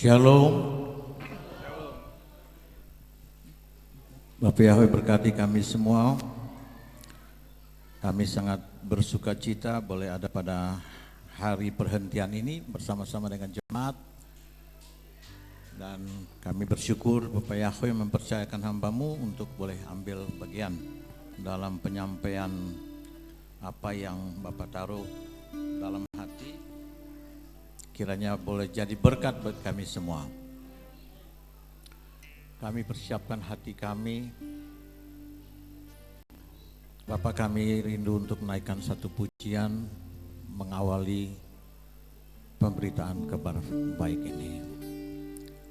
Shalom. Bapak Yahweh berkati kami semua. Kami sangat bersuka cita boleh ada pada hari perhentian ini bersama-sama dengan jemaat. Dan kami bersyukur Bapak Yahweh mempercayakan hamba-Mu untuk boleh ambil bagian dalam penyampaian apa yang Bapak taruh dalam hati. Kiranya boleh jadi berkat buat kami semua. Kami persiapkan hati kami. Bapak, kami rindu untuk menaikkan satu pujian mengawali pemberitaan kabar baik ini.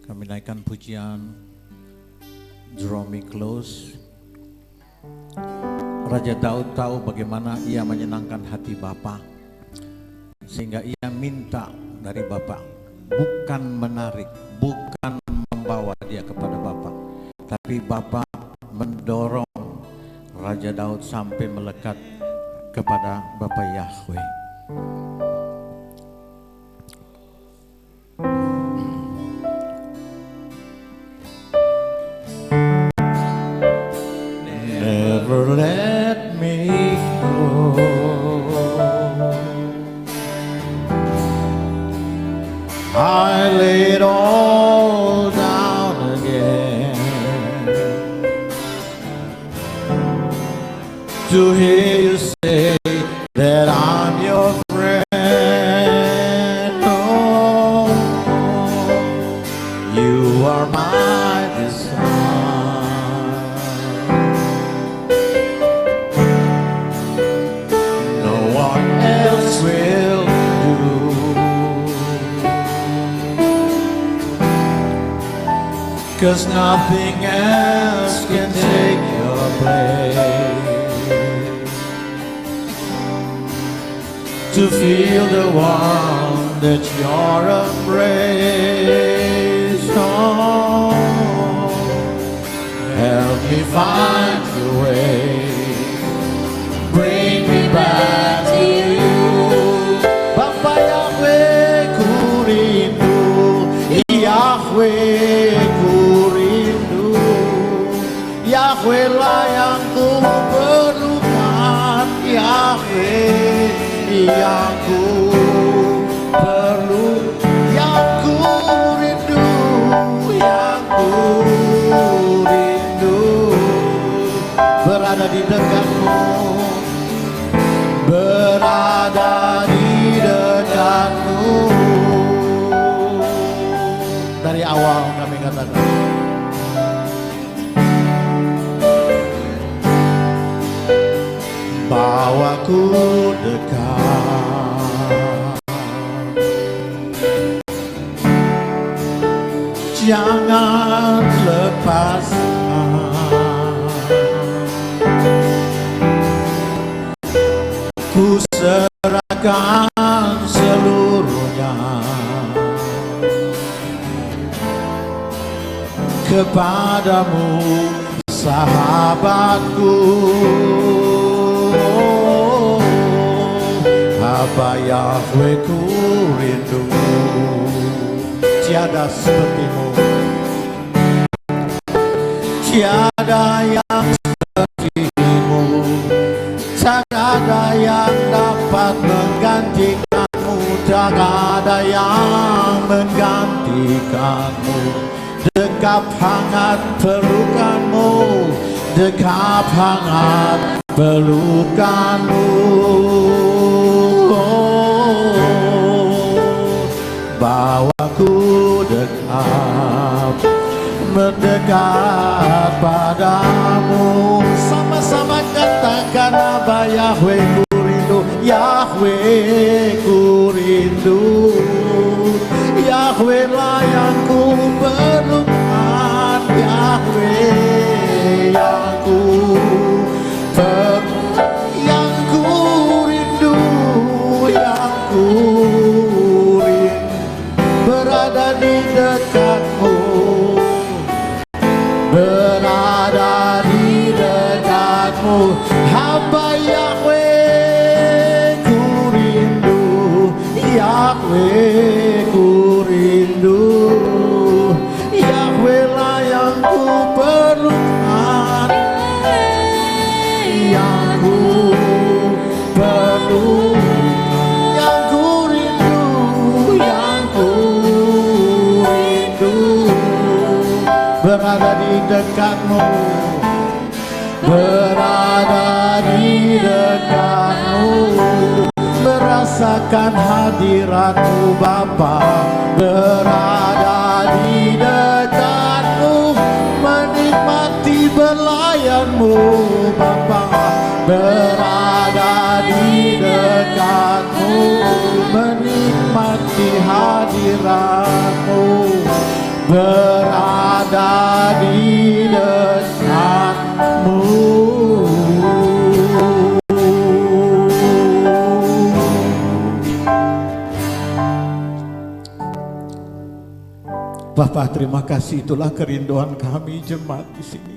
Kami naikkan pujian Draw Me Close. Raja Daud tahu bagaimana ia menyenangkan hati Bapa, sehingga ia minta dari Bapa, bukan menarik, bukan membawa dia kepada Bapa, tapi Bapa mendorong Raja Daud sampai melekat kepada Bapa Yahweh. Never let me go. I lay it all down again to hear you say that I'm your friend. Oh, you are my desire. No one else will do. 'Cause nothing else can take your place. To feel the warmth that your embrace. Oh, help me find your way. Bring me back to you. Bapa Yahweh, ku rindu. Yahweh, Yahweh lah yang ku perlukan, Yahweh yang ku perlu, yang ku rindu, yang ku rindu, berada di dekatmu, berada di dekatmu. Dari awal kami katakan, bawaku dekat, jangan lepaskan. Ku serahkan seluruhnya kepadamu, sahabatku. Bapa Yahweh, ku rindu, tiada sepertimu, tiada yang sepertimu, tak ada yang dapat menggantikanmu, tak ada yang menggantikanmu. Dekap hangat pelukanmu, dekap hangat pelukanmu. Bawaku dekat, mendekat padamu. Sama-sama katakan, Abah Yahweh ku rindu, Yahweh ku rindu, Yahweh lah yang ku perlukan, Yahweh yang ku rindu. yang ku rindu, yang ku rindu, berada di dekatmu, berada di dekatmu, merasakan hadiratmu Bapa, berada di dekatmu, menikmati belayanmu Bapa, berada di dekatmu, menikmati hadiratmu, berada di dekatmu. Bapak, terima kasih, itulah kerinduan kami jemaat di sini,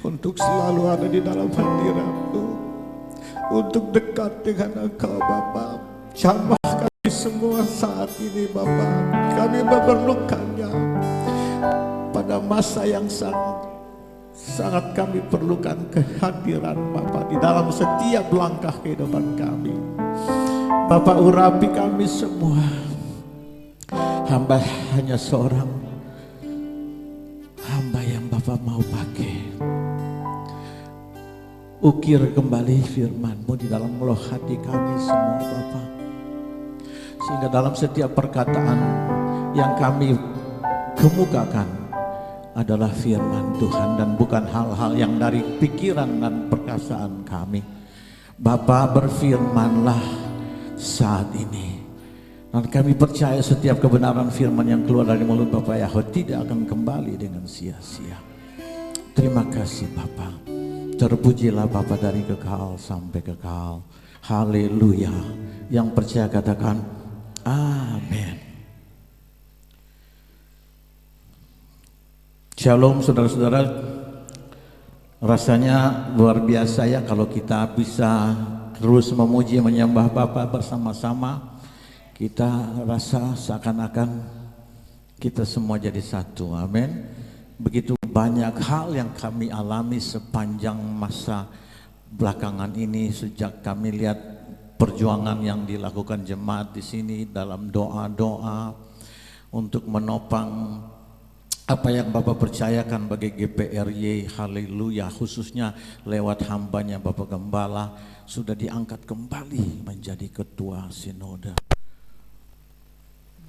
untuk selalu ada di dalam hadirat-Mu, untuk dekat dengan Engkau Bapa. Jamah kami semua saat ini Bapa, kami memerlukannya pada masa yang sangat kami perlukan kehadiran Bapa di dalam setiap langkah kehidupan kami. Bapa, urapi kami semua. Hamba hanya seorang hamba yang Bapak mau pakai. Ukir kembali firman-Mu di dalam roh hati kami semua Bapak, sehingga dalam setiap perkataan yang kami kemukakan adalah firman Tuhan dan bukan hal-hal yang dari pikiran dan perkasaan kami. Bapa, berfirmanlah saat ini, dan kami percaya setiap kebenaran firman yang keluar dari mulut Bapak Yahweh tidak akan kembali dengan sia-sia. Terima kasih Bapa. Terpujilah Bapa dari kekal sampai kekal. Haleluya. Yang percaya katakan amin. Shalom saudara-saudara. Rasanya luar biasa ya kalau kita bisa terus memuji menyembah Bapa bersama-sama. Kita rasa seakan-akan kita semua jadi satu, amin. Begitu banyak hal yang kami alami sepanjang masa belakangan ini, sejak kami lihat perjuangan yang dilakukan jemaat di sini dalam doa-doa untuk menopang apa yang Bapak percayakan bagi GPRY, haleluya, khususnya lewat hambanya Bapak Gembala, sudah diangkat kembali menjadi ketua sinode.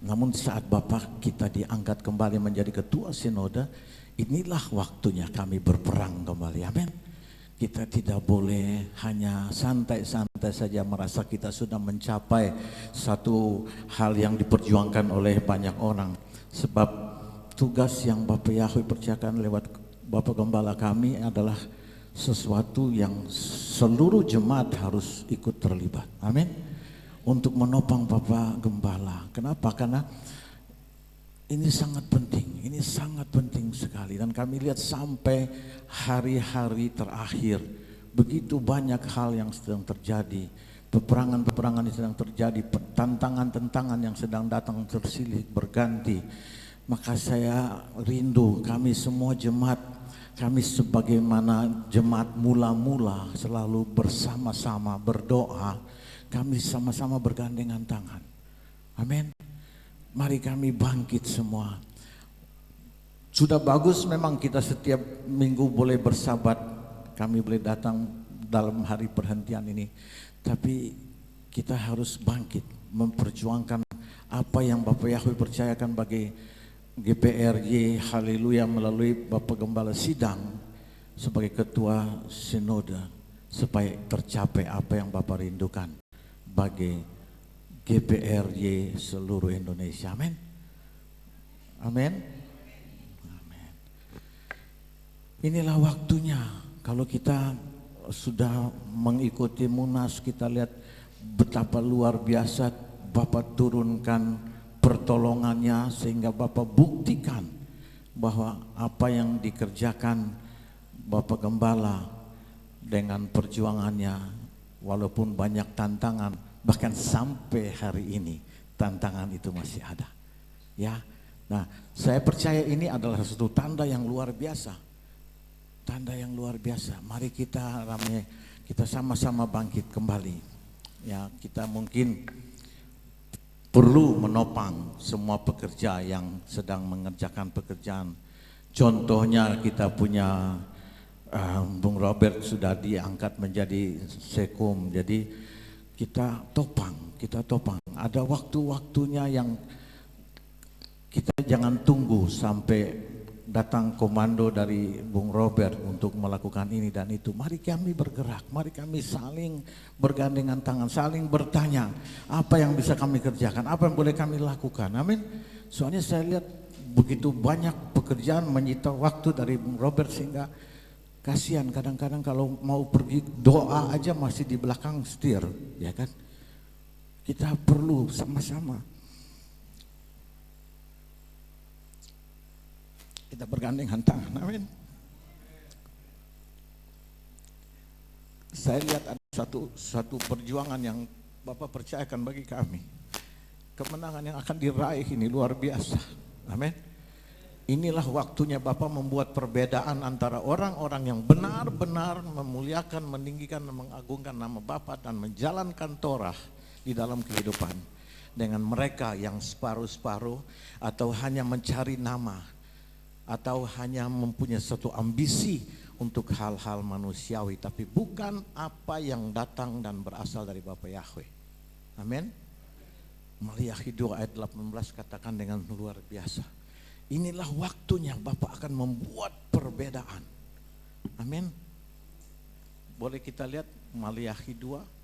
Namun saat Bapak kita diangkat kembali menjadi ketua sinode, inilah waktunya kami berperang kembali, amin. Kita tidak boleh hanya santai-santai saja merasa kita sudah mencapai satu hal yang diperjuangkan oleh banyak orang. Sebab tugas yang Bapak Yahweh percayakan lewat Bapak Gembala kami adalah sesuatu yang seluruh jemaat harus ikut terlibat, amin. Untuk menopang Bapak Gembala. Kenapa? Karena ini sangat penting sekali. Dan kami lihat sampai hari-hari terakhir, begitu banyak hal yang sedang terjadi, peperangan-peperangan yang sedang terjadi, tantangan-tantangan yang sedang datang tersilih berganti. Maka saya rindu kami semua jemaat, kami sebagaimana jemaat mula-mula selalu bersama-sama berdoa, kami sama-sama bergandengan tangan, amin. Mari kami bangkit semua. Sudah bagus memang kita setiap minggu boleh bersabat, kami boleh datang dalam hari perhentian ini, tapi kita harus bangkit memperjuangkan apa yang Bapak Yahweh percayakan bagi GPRY, haleluya, melalui Bapak Gembala Sidang sebagai ketua sinode, supaya tercapai apa yang Bapak rindukan bagi GPRY seluruh Indonesia, amin. Amin. Amin. Inilah waktunya. Kalau kita sudah mengikuti Munas, kita lihat betapa luar biasa Bapak turunkan pertolongannya, sehingga Bapak buktikan bahwa apa yang dikerjakan Bapak Gembala dengan perjuangannya, walaupun banyak tantangan, bahkan sampai hari ini tantangan itu masih ada. Ya, nah saya percaya ini adalah satu tanda yang luar biasa, tanda yang luar biasa. Mari kita ramai, kita sama-sama bangkit kembali Ya, kita mungkin perlu menopang semua pekerja yang sedang mengerjakan pekerjaan. Contohnya kita punya Bung Robert sudah diangkat menjadi sekum, jadi kita topang. Ada waktu-waktunya yang kita jangan tunggu sampai datang komando dari Bung Robert untuk melakukan ini dan itu. Mari kami bergerak, mari kami saling bergandengan tangan, saling bertanya apa yang bisa kami kerjakan, apa yang boleh kami lakukan. Amin. Soalnya saya lihat begitu banyak pekerjaan menyita waktu dari Bung Robert sehingga kasihan kadang-kadang kalau mau pergi doa aja masih di belakang setir, ya kan? Kita perlu sama-sama kita bergandengan tangan, amin. Saya lihat ada satu perjuangan yang Bapak percayakan bagi kami. Kemenangan yang akan diraih ini luar biasa, amin. Inilah waktunya Bapak membuat perbedaan antara orang-orang yang benar-benar memuliakan, meninggikan, mengagungkan nama Bapak dan menjalankan Torah di dalam kehidupan, dengan mereka yang separuh-separuh atau hanya mencari nama atau hanya mempunyai satu ambisi untuk hal-hal manusiawi, tapi bukan apa yang datang dan berasal dari Bapa Yahweh. Amin. Maliaki 2 ayat 18 katakan dengan luar biasa. Inilah waktunya Bapak akan membuat perbedaan. Amin. Boleh kita lihat Maliaki 2.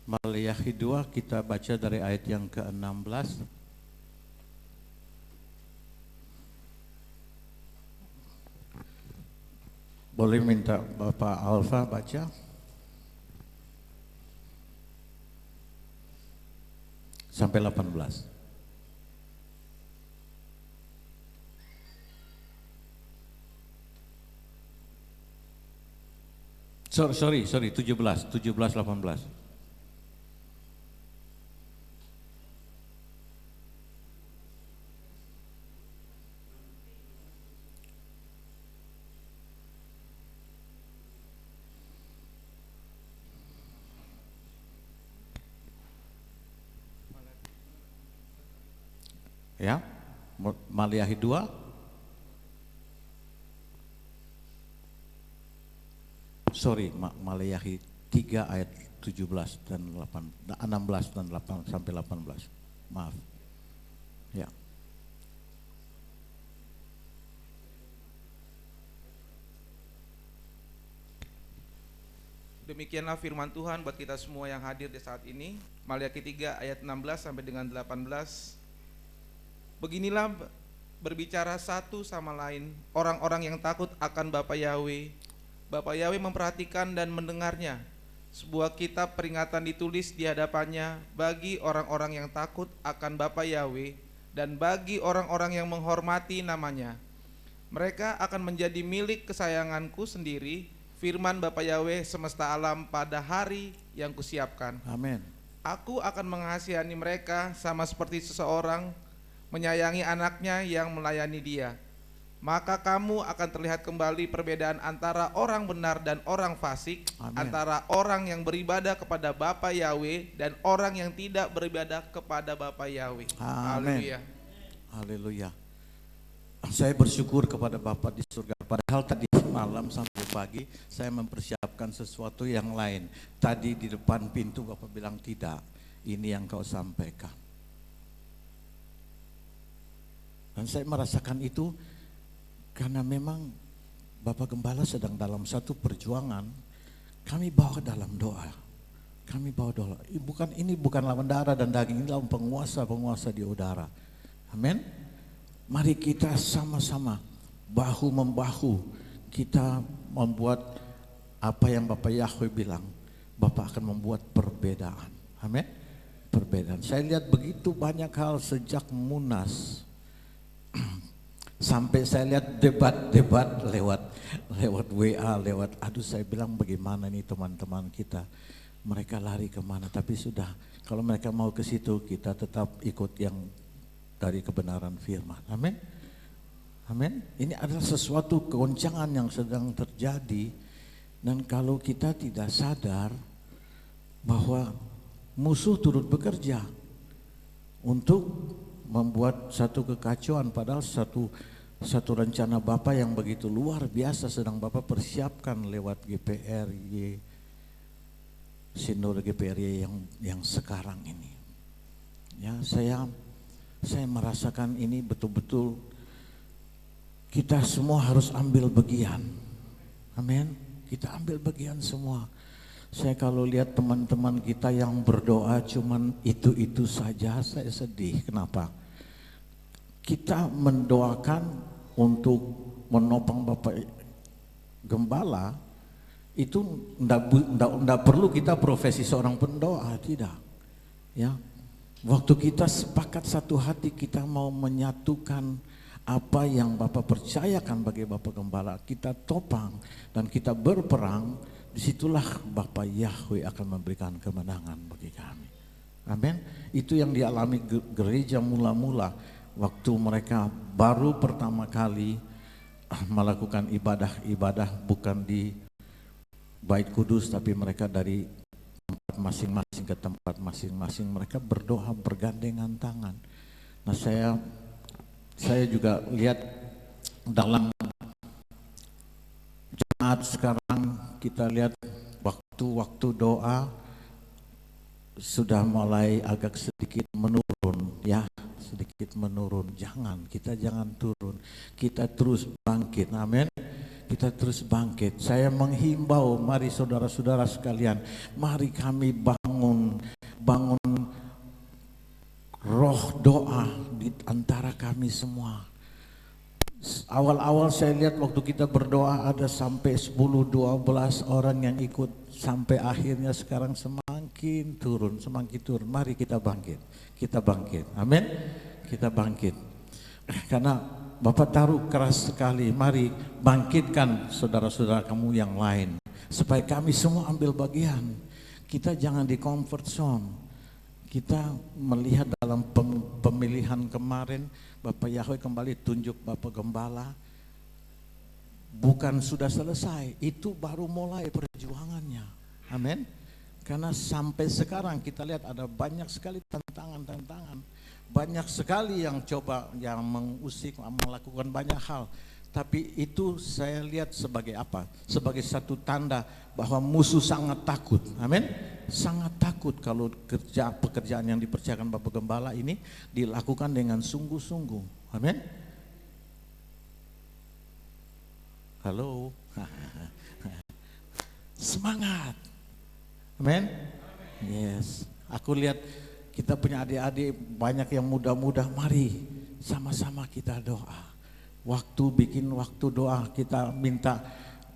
Maliaki 2 kita baca dari ayat yang ke-16. Boleh minta Bapak Alfa baca? Sampai 18. Sorry, 17, 18. Ya, Maliaki 2. Maliaki 3 ayat 17 dan 16 dan 8 sampai 18. Maaf. Ya. Demikianlah firman Tuhan buat kita semua yang hadir di saat ini. Maliaki 3 ayat 16 sampai dengan 18. Beginilah berbicara satu sama lain orang-orang yang takut akan Bapa Yahweh. Bapa Yahweh memperhatikan dan mendengarnya. Sebuah kitab peringatan ditulis di hadapannya bagi orang-orang yang takut akan Bapa Yahweh dan bagi orang-orang yang menghormati namanya. Mereka akan menjadi milik kesayanganku sendiri, firman Bapa Yahweh semesta alam pada hari yang kusiapkan. Amin. Aku akan mengasihani mereka sama seperti seseorang menyayangi anaknya yang melayani dia. Maka kamu akan terlihat kembali perbedaan antara orang benar dan orang fasik. Amen. Antara orang yang beribadah kepada Bapa Yahweh dan orang yang tidak beribadah kepada Bapa Yahweh. Haleluya. Haleluya. Saya bersyukur kepada Bapa di surga. Padahal tadi malam sampai pagi saya mempersiapkan sesuatu yang lain. Tadi di depan pintu Bapak bilang tidak, ini yang kau sampaikan. Dan saya merasakan itu karena memang Bapak Gembala sedang dalam satu perjuangan. Kami bawa dalam doa. Kami bawa doa. Ini bukan lawan darah dan daging, ini lawan penguasa-penguasa di udara. Amin. Mari kita sama-sama bahu membahu kita membuat apa yang Bapak Yahweh bilang. Bapak akan membuat perbedaan. Amin. Perbedaan. Saya lihat begitu banyak hal sejak Munas Sampai saya lihat debat-debat lewat WA, aduh saya bilang bagaimana nih teman-teman kita, mereka lari kemana, tapi sudah, kalau mereka mau ke situ kita tetap ikut yang dari kebenaran firman. Amin. Amin. Ini adalah sesuatu kegoncangan yang sedang terjadi, dan kalau kita tidak sadar bahwa musuh turut bekerja untuk membuat satu kekacauan, padahal satu rencana Bapa yang begitu luar biasa sedang Bapa persiapkan lewat GPRY, Sinode GPRY yang sekarang ini. Ya, saya merasakan ini betul-betul kita semua harus ambil bagian. Amin. Kita ambil bagian semua. Saya kalau lihat teman-teman kita yang berdoa cuman itu saja, saya sedih. Kenapa? Kita mendoakan untuk menopang Bapak Gembala, itu enggak perlu kita profesi seorang pendoa, tidak. Ya. Waktu kita sepakat satu hati, kita mau menyatukan apa yang Bapak percayakan bagi Bapak Gembala, kita topang dan kita berperang. Disitulah Bapak Yahweh akan memberikan kemenangan bagi kami. Amin. Itu yang dialami gereja mula-mula waktu mereka baru pertama kali melakukan ibadah bukan di Bait Kudus, tapi mereka dari tempat masing-masing ke tempat masing-masing, mereka berdoa bergandengan tangan. Nah, saya juga lihat dalam jemaat sekarang, kita lihat waktu doa sudah mulai agak sedikit menurun, ya, sedikit menurun. Kita jangan turun, kita terus bangkit. Amin. Kita terus bangkit. Saya menghimbau, mari saudara-saudara sekalian, mari kami bangun roh doa di antara kami semua. Awal-awal saya lihat waktu kita berdoa ada sampai 10-12 orang yang ikut, sampai akhirnya sekarang semakin turun. Mari kita bangkit. Amin. Kita bangkit. Karena Bapak taruh keras sekali, mari bangkitkan saudara-saudara kamu yang lain, supaya kami semua ambil bagian. Kita jangan di comfort zone. Kita melihat dalam pemilihan kemarin, Bapak Yahweh kembali tunjuk Bapak Gembala, bukan sudah selesai, itu baru mulai perjuangannya. Amin. Karena sampai sekarang kita lihat ada banyak sekali tantangan, banyak sekali yang coba, yang mengusik, melakukan banyak hal. Tapi itu saya lihat sebagai apa? Sebagai satu tanda bahwa musuh sangat takut. Amin. Sangat takut kalau pekerjaan yang dipercayakan Bapak Gembala ini dilakukan dengan sungguh-sungguh. Amin. Halo. Semangat. Amin. Yes. Aku lihat kita punya adik-adik banyak yang muda-muda, mari sama-sama kita doa. Bikin waktu doa, kita minta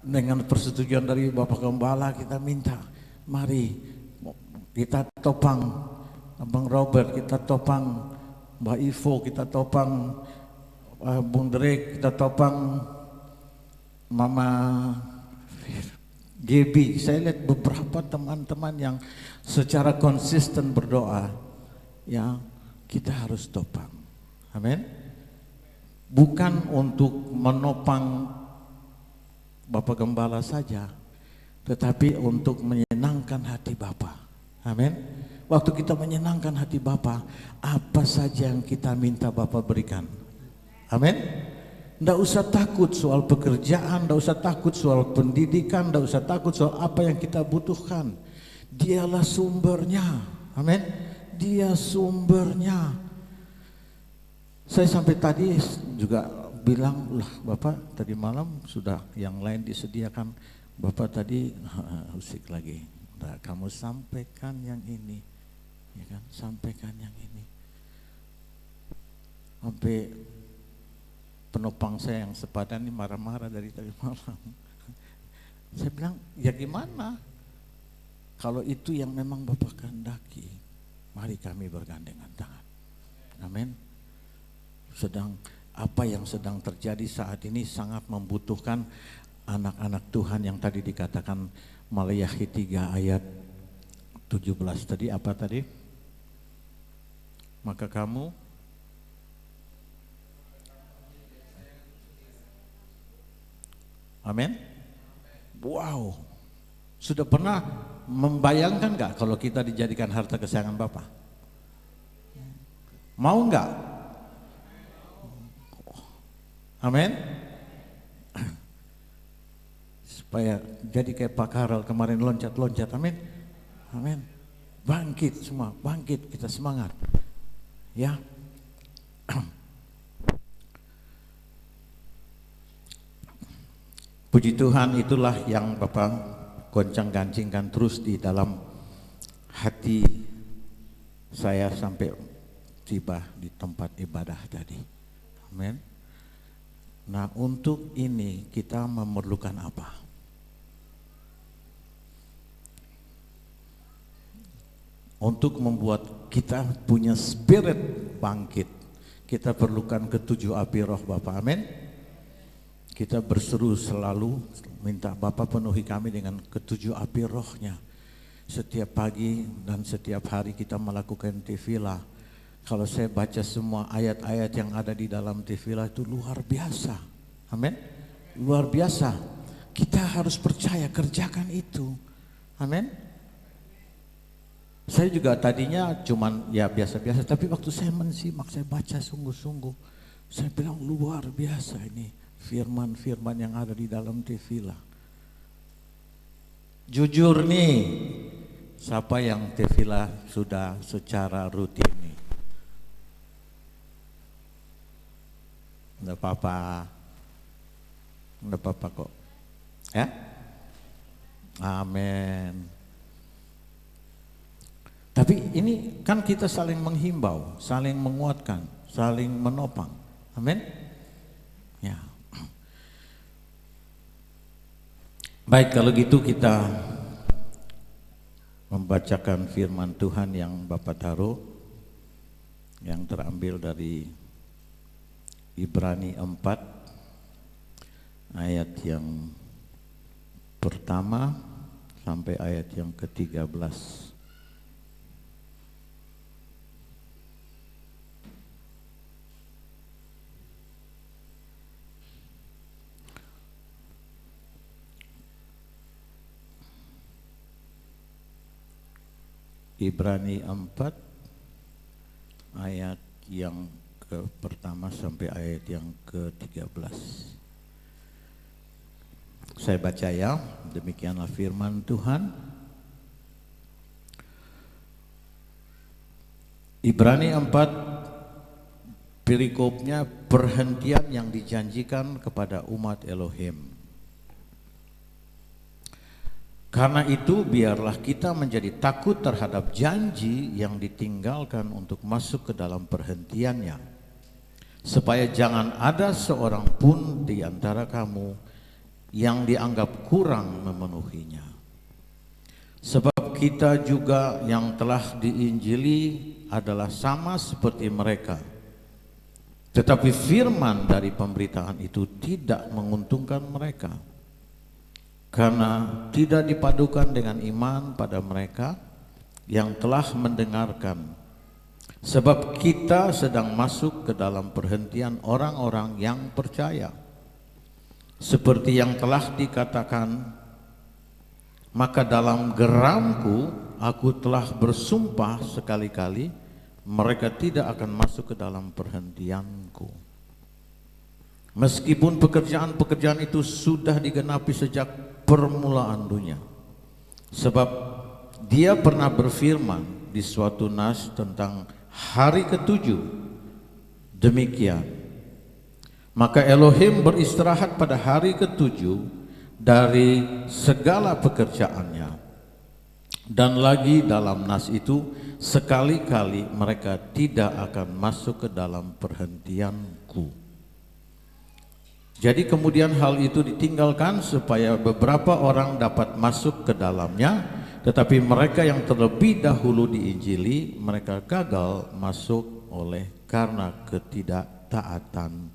dengan persetujuan dari Bapak Gembala, kita minta, mari kita topang Abang Robert, kita topang Mbak Ivo, kita topang Bung Derek, kita topang Mama Gebi. Saya lihat beberapa teman-teman yang secara konsisten berdoa, ya, kita harus topang. Amin. Bukan untuk menopang Bapak Gembala saja, tetapi untuk menyenangkan hati Bapa. Amin. Waktu kita menyenangkan hati Bapa, apa saja yang kita minta Bapa berikan. Amin. Tidak usah takut soal pekerjaan, tidak usah takut soal pendidikan, tidak usah takut soal apa yang kita butuhkan. Dialah sumbernya. Amin. Dia sumbernya. Saya sampai tadi juga bilang, lah Bapak tadi malam sudah yang lain disediakan, Bapak tadi usik lagi. Nah, kamu sampaikan yang ini, ya kan? Sampaikan yang ini. Sampai penopang saya yang sepadan ini marah-marah dari tadi malam. Saya bilang, ya gimana? Kalau itu yang memang Bapak kehendaki, mari kami bergandengan tangan. Amin. Sedang apa yang sedang terjadi saat ini sangat membutuhkan anak-anak Tuhan yang tadi dikatakan Maleakhi 3 ayat 17 tadi, apa tadi? Maka kamu amin. Wow. Sudah pernah membayangkan nggak kalau kita dijadikan harta kesayangan Bapa? Mau nggak? Amin. Supaya jadi kayak Pak Karel kemarin loncat-loncat, amin. Amin. Bangkit semua, bangkit, kita semangat. Ya. Puji Tuhan, itulah yang Bapak goncang-gancingkan terus di dalam hati saya sampai tiba di tempat ibadah tadi. Amin. Nah, untuk ini kita memerlukan apa? Untuk membuat kita punya spirit bangkit, kita perlukan ketujuh api roh Bapak. Amin. Kita berseru selalu minta Bapa penuhi kami dengan ketujuh api rohnya. Setiap pagi dan setiap hari kita melakukan tefillah. Kalau saya baca semua ayat-ayat yang ada di dalam tefillah itu luar biasa. Amin. Luar biasa. Kita harus percaya, kerjakan itu. Amin. Saya juga tadinya cuman ya biasa-biasa, tapi waktu saya mensimak, saya baca sungguh-sungguh, saya bilang luar biasa ini firman-firman yang ada di dalam tefillah. Jujur nih, siapa yang tefillah sudah secara rutin nih? Enggak apa-apa, enggak apa-apa kok. Ya? Amin. Tapi ini kan kita saling menghimbau, saling menguatkan, saling menopang. Amin. Ya. Baik, kalau gitu kita membacakan firman Tuhan yang Bapak taruh, yang terambil dari Ibrani 4 ayat yang pertama sampai ayat yang ke-13. Ibrani 4 ayat yang pertama sampai ayat yang ke-13. Saya baca ya, demikianlah firman Tuhan. Ibrani 4 perikopnya perhentian yang dijanjikan kepada umat Elohim. Karena itu biarlah kita menjadi takut terhadap janji yang ditinggalkan untuk masuk ke dalam perhentiannya, supaya jangan ada seorang pun di antara kamu yang dianggap kurang memenuhinya. Sebab kita juga yang telah diinjili adalah sama seperti mereka, tetapi firman dari pemberitaan itu tidak menguntungkan mereka, karena tidak dipadukan dengan iman pada mereka yang telah mendengarkan. Sebab kita sedang masuk ke dalam perhentian orang-orang yang percaya. Seperti yang telah dikatakan, maka dalam geramku aku telah bersumpah sekali-kali, mereka tidak akan masuk ke dalam perhentianku. Meskipun pekerjaan-pekerjaan itu sudah digenapi sejak permulaan dunia. Sebab dia pernah berfirman di suatu nas tentang hari ketujuh, demikian, maka Elohim beristirahat pada hari ketujuh dari segala pekerjaannya. Dan lagi dalam nas itu, sekali-kali mereka tidak akan masuk ke dalam perhentianku. Jadi kemudian hal itu ditinggalkan supaya beberapa orang dapat masuk ke dalamnya, tetapi mereka yang terlebih dahulu diinjili, mereka gagal masuk oleh karena ketidaktaatan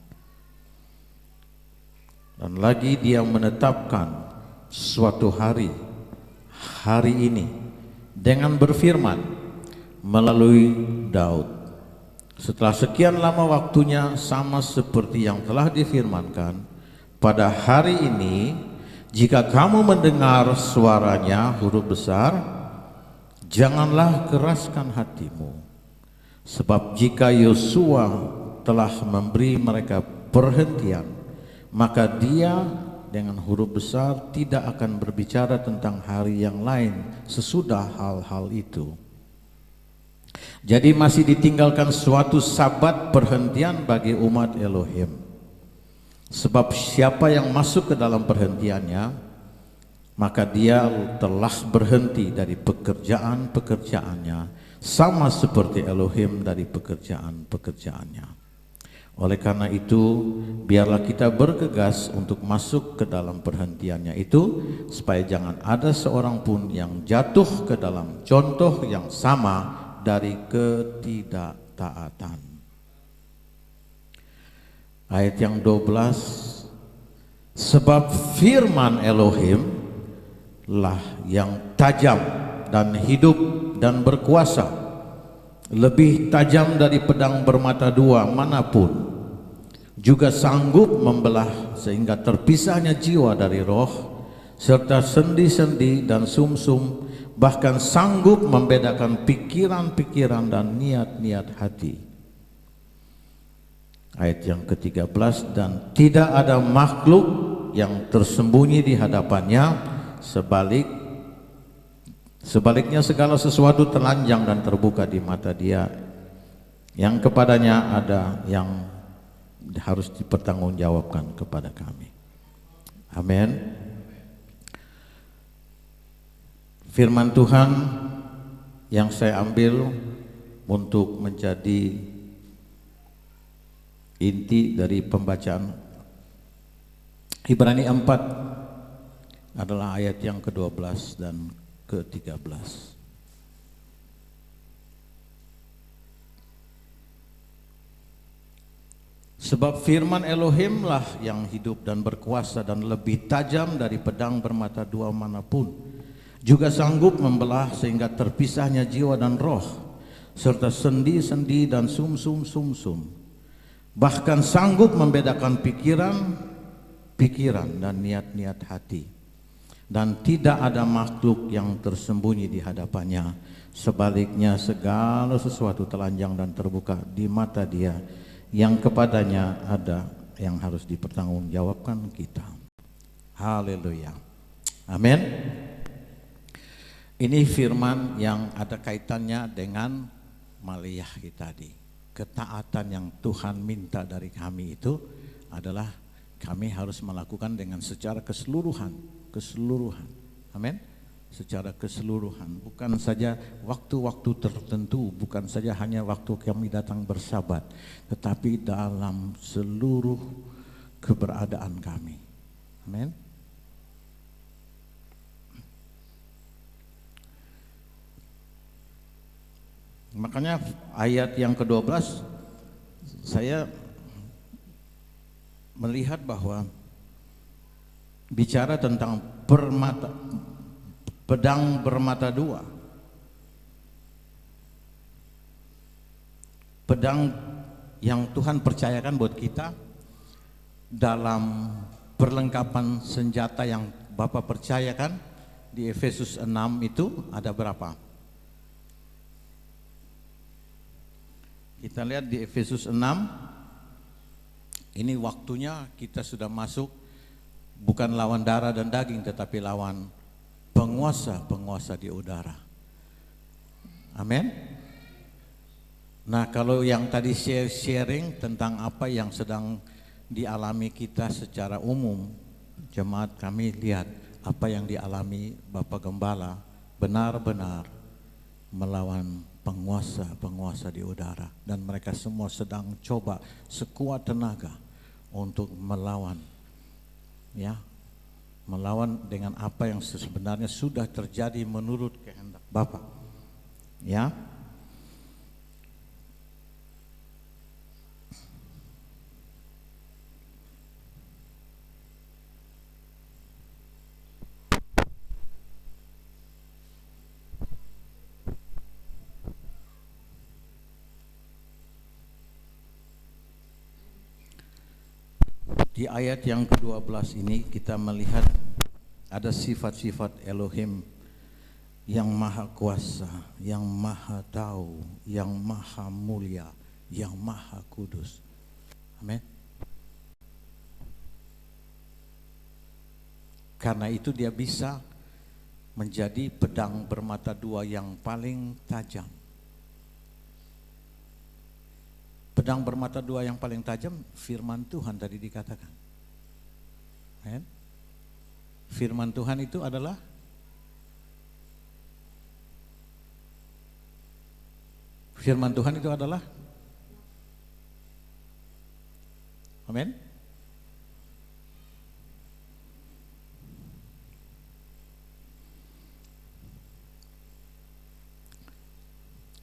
Dan lagi Dia menetapkan suatu hari ini dengan berfirman melalui Daud. Setelah sekian lama waktunya, sama seperti yang telah difirmankan, pada hari ini jika kamu mendengar suaranya, huruf besar, janganlah keraskan hatimu. Sebab jika Yosua telah memberi mereka perhentian, maka dia dengan huruf besar tidak akan berbicara tentang hari yang lain sesudah hal-hal itu. Jadi masih ditinggalkan suatu sabat perhentian bagi umat Elohim. Sebab siapa yang masuk ke dalam perhentiannya, maka dia telah berhenti dari pekerjaan-pekerjaannya, sama seperti Elohim dari pekerjaan-pekerjaannya. Oleh karena itu, biarlah kita bergegas untuk masuk ke dalam perhentiannya itu, supaya jangan ada seorang pun yang jatuh ke dalam contoh yang sama dari ketidaktaatan. Ayat yang 12, sebab firman Elohim lah yang tajam dan hidup dan berkuasa, lebih tajam dari pedang bermata dua manapun, juga sanggup membelah sehingga terpisahnya jiwa dari roh, serta sendi-sendi dan sumsum, bahkan sanggup membedakan pikiran-pikiran dan niat-niat hati. Ayat yang ke-13, dan tidak ada makhluk yang tersembunyi di hadapannya, sebaliknya segala sesuatu telanjang dan terbuka di mata Dia, yang kepadanya ada yang harus dipertanggungjawabkan kepada kami. Amin. Firman Tuhan yang saya ambil untuk menjadi inti dari pembacaan Ibrani 4 adalah ayat yang ke-12 dan ke-13. Sebab firman Elohimlah yang hidup dan berkuasa dan lebih tajam dari pedang bermata dua manapun, juga sanggup membelah sehingga terpisahnya jiwa dan roh, serta sendi-sendi dan sumsum-sumsum, bahkan sanggup membedakan pikiran dan niat-niat hati. Dan tidak ada makhluk yang tersembunyi di hadapannya, sebaliknya segala sesuatu telanjang dan terbuka di mata Dia, yang kepadanya ada yang harus dipertanggungjawabkan kita. Haleluya. Amin. Ini firman yang ada kaitannya dengan Maleakhi tadi. Ketaatan yang Tuhan minta dari kami itu adalah kami harus melakukan dengan secara keseluruhan. Amin. Secara keseluruhan, bukan saja waktu-waktu tertentu, bukan saja hanya waktu kami datang bersabat, tetapi dalam seluruh keberadaan kami. Amin. Makanya ayat yang ke-12 saya melihat bahwa bicara tentang pedang bermata dua. Pedang yang Tuhan percayakan buat kita dalam perlengkapan senjata yang Bapak percayakan di Efesus 6 itu ada berapa? Kita lihat di Efesus 6, ini waktunya kita sudah masuk bukan lawan darah dan daging, tetapi lawan penguasa di udara. Amin. Nah, kalau yang tadi sharing tentang apa yang sedang dialami kita secara umum, jemaat kami lihat apa yang dialami Bapak Gembala benar-benar melawan penguasa di udara, dan mereka semua sedang coba sekuat tenaga untuk melawan dengan apa yang sebenarnya sudah terjadi menurut kehendak Bapa. Ya. Di ayat yang ke-12 ini kita melihat ada sifat-sifat Elohim yang maha kuasa, yang maha tahu, yang maha mulia, yang maha kudus. Amin. Karena itu dia bisa menjadi pedang bermata dua yang paling tajam. Pedang bermata dua yang paling tajam, firman Tuhan tadi dikatakan. Amin. Firman Tuhan itu adalah amin.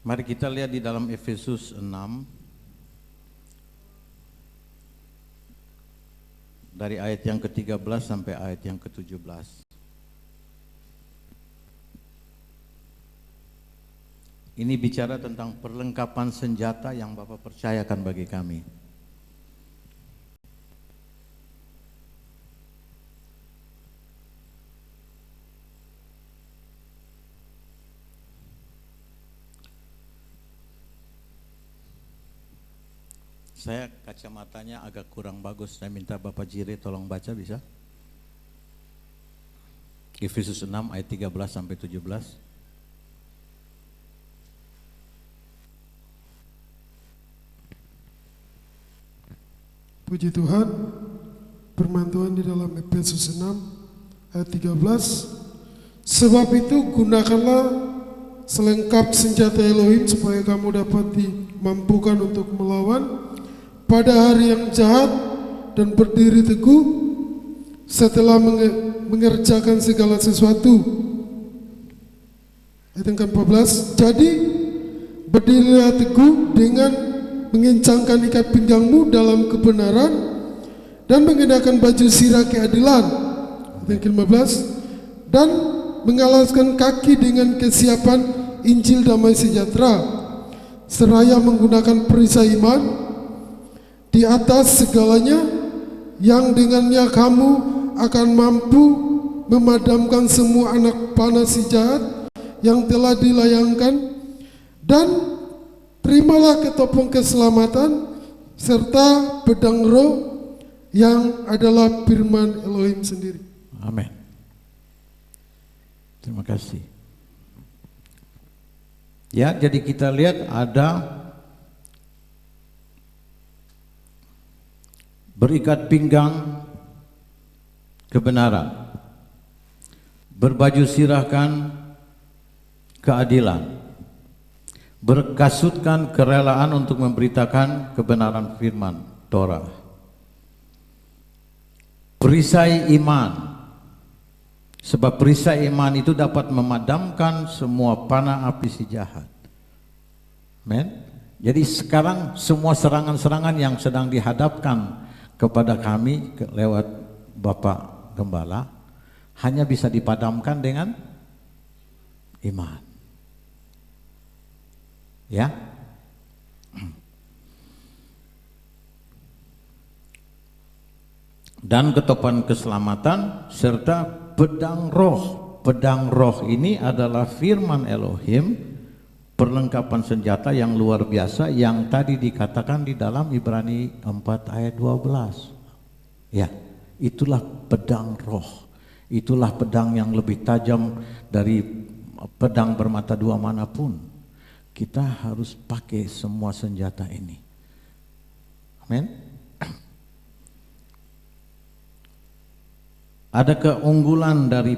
Mari kita lihat di dalam Efesus 6 dari ayat yang ke-13 sampai ayat yang ke-17. Ini bicara tentang perlengkapan senjata yang Bapak percayakan bagi kami. Saya kacamatanya agak kurang bagus, saya minta Bapak Jire tolong baca bisa? Efesus 6 ayat 13 sampai 17. Puji Tuhan, firman Tuhan di dalam Efesus 6 ayat 13. Sebab itu gunakanlah selengkap senjata Elohim supaya kamu dapat dimampukan untuk melawan pada hari yang jahat dan berdiri teguh setelah mengerjakan segala sesuatu. Ayat yang ke-14. Jadi berdirilah teguh dengan mengencangkan ikat pinggangmu dalam kebenaran dan mengenakan baju sirah keadilan. Ayat yang ke-15. Dan mengalaskan kaki dengan kesiapan Injil damai sejahtera, seraya menggunakan perisai iman di atas segalanya, yang dengannya kamu akan mampu memadamkan semua anak panah si jahat yang telah dilayangkan. Dan terimalah ketopong keselamatan serta pedang roh yang adalah firman Elohim sendiri. Amin. Terima kasih. Ya, jadi kita lihat ada berikat pinggang kebenaran, berbaju sirahkan keadilan, berkasutkan kerelaan untuk memberitakan kebenaran firman Torah, perisai iman, sebab perisai iman itu dapat memadamkan semua panah api si jahat. Amen. Jadi sekarang semua serangan-serangan yang sedang dihadapkan kepada kami lewat Bapak Gembala hanya bisa dipadamkan dengan iman. Ya. Dan ketopang keselamatan serta pedang roh. Pedang roh ini adalah firman Elohim, perlengkapan senjata yang luar biasa yang tadi dikatakan di dalam Ibrani 4 ayat 12. Ya, itulah pedang roh. Itulah pedang yang lebih tajam dari pedang bermata dua manapun. Kita harus pakai semua senjata ini. Amin. Ada keunggulan dari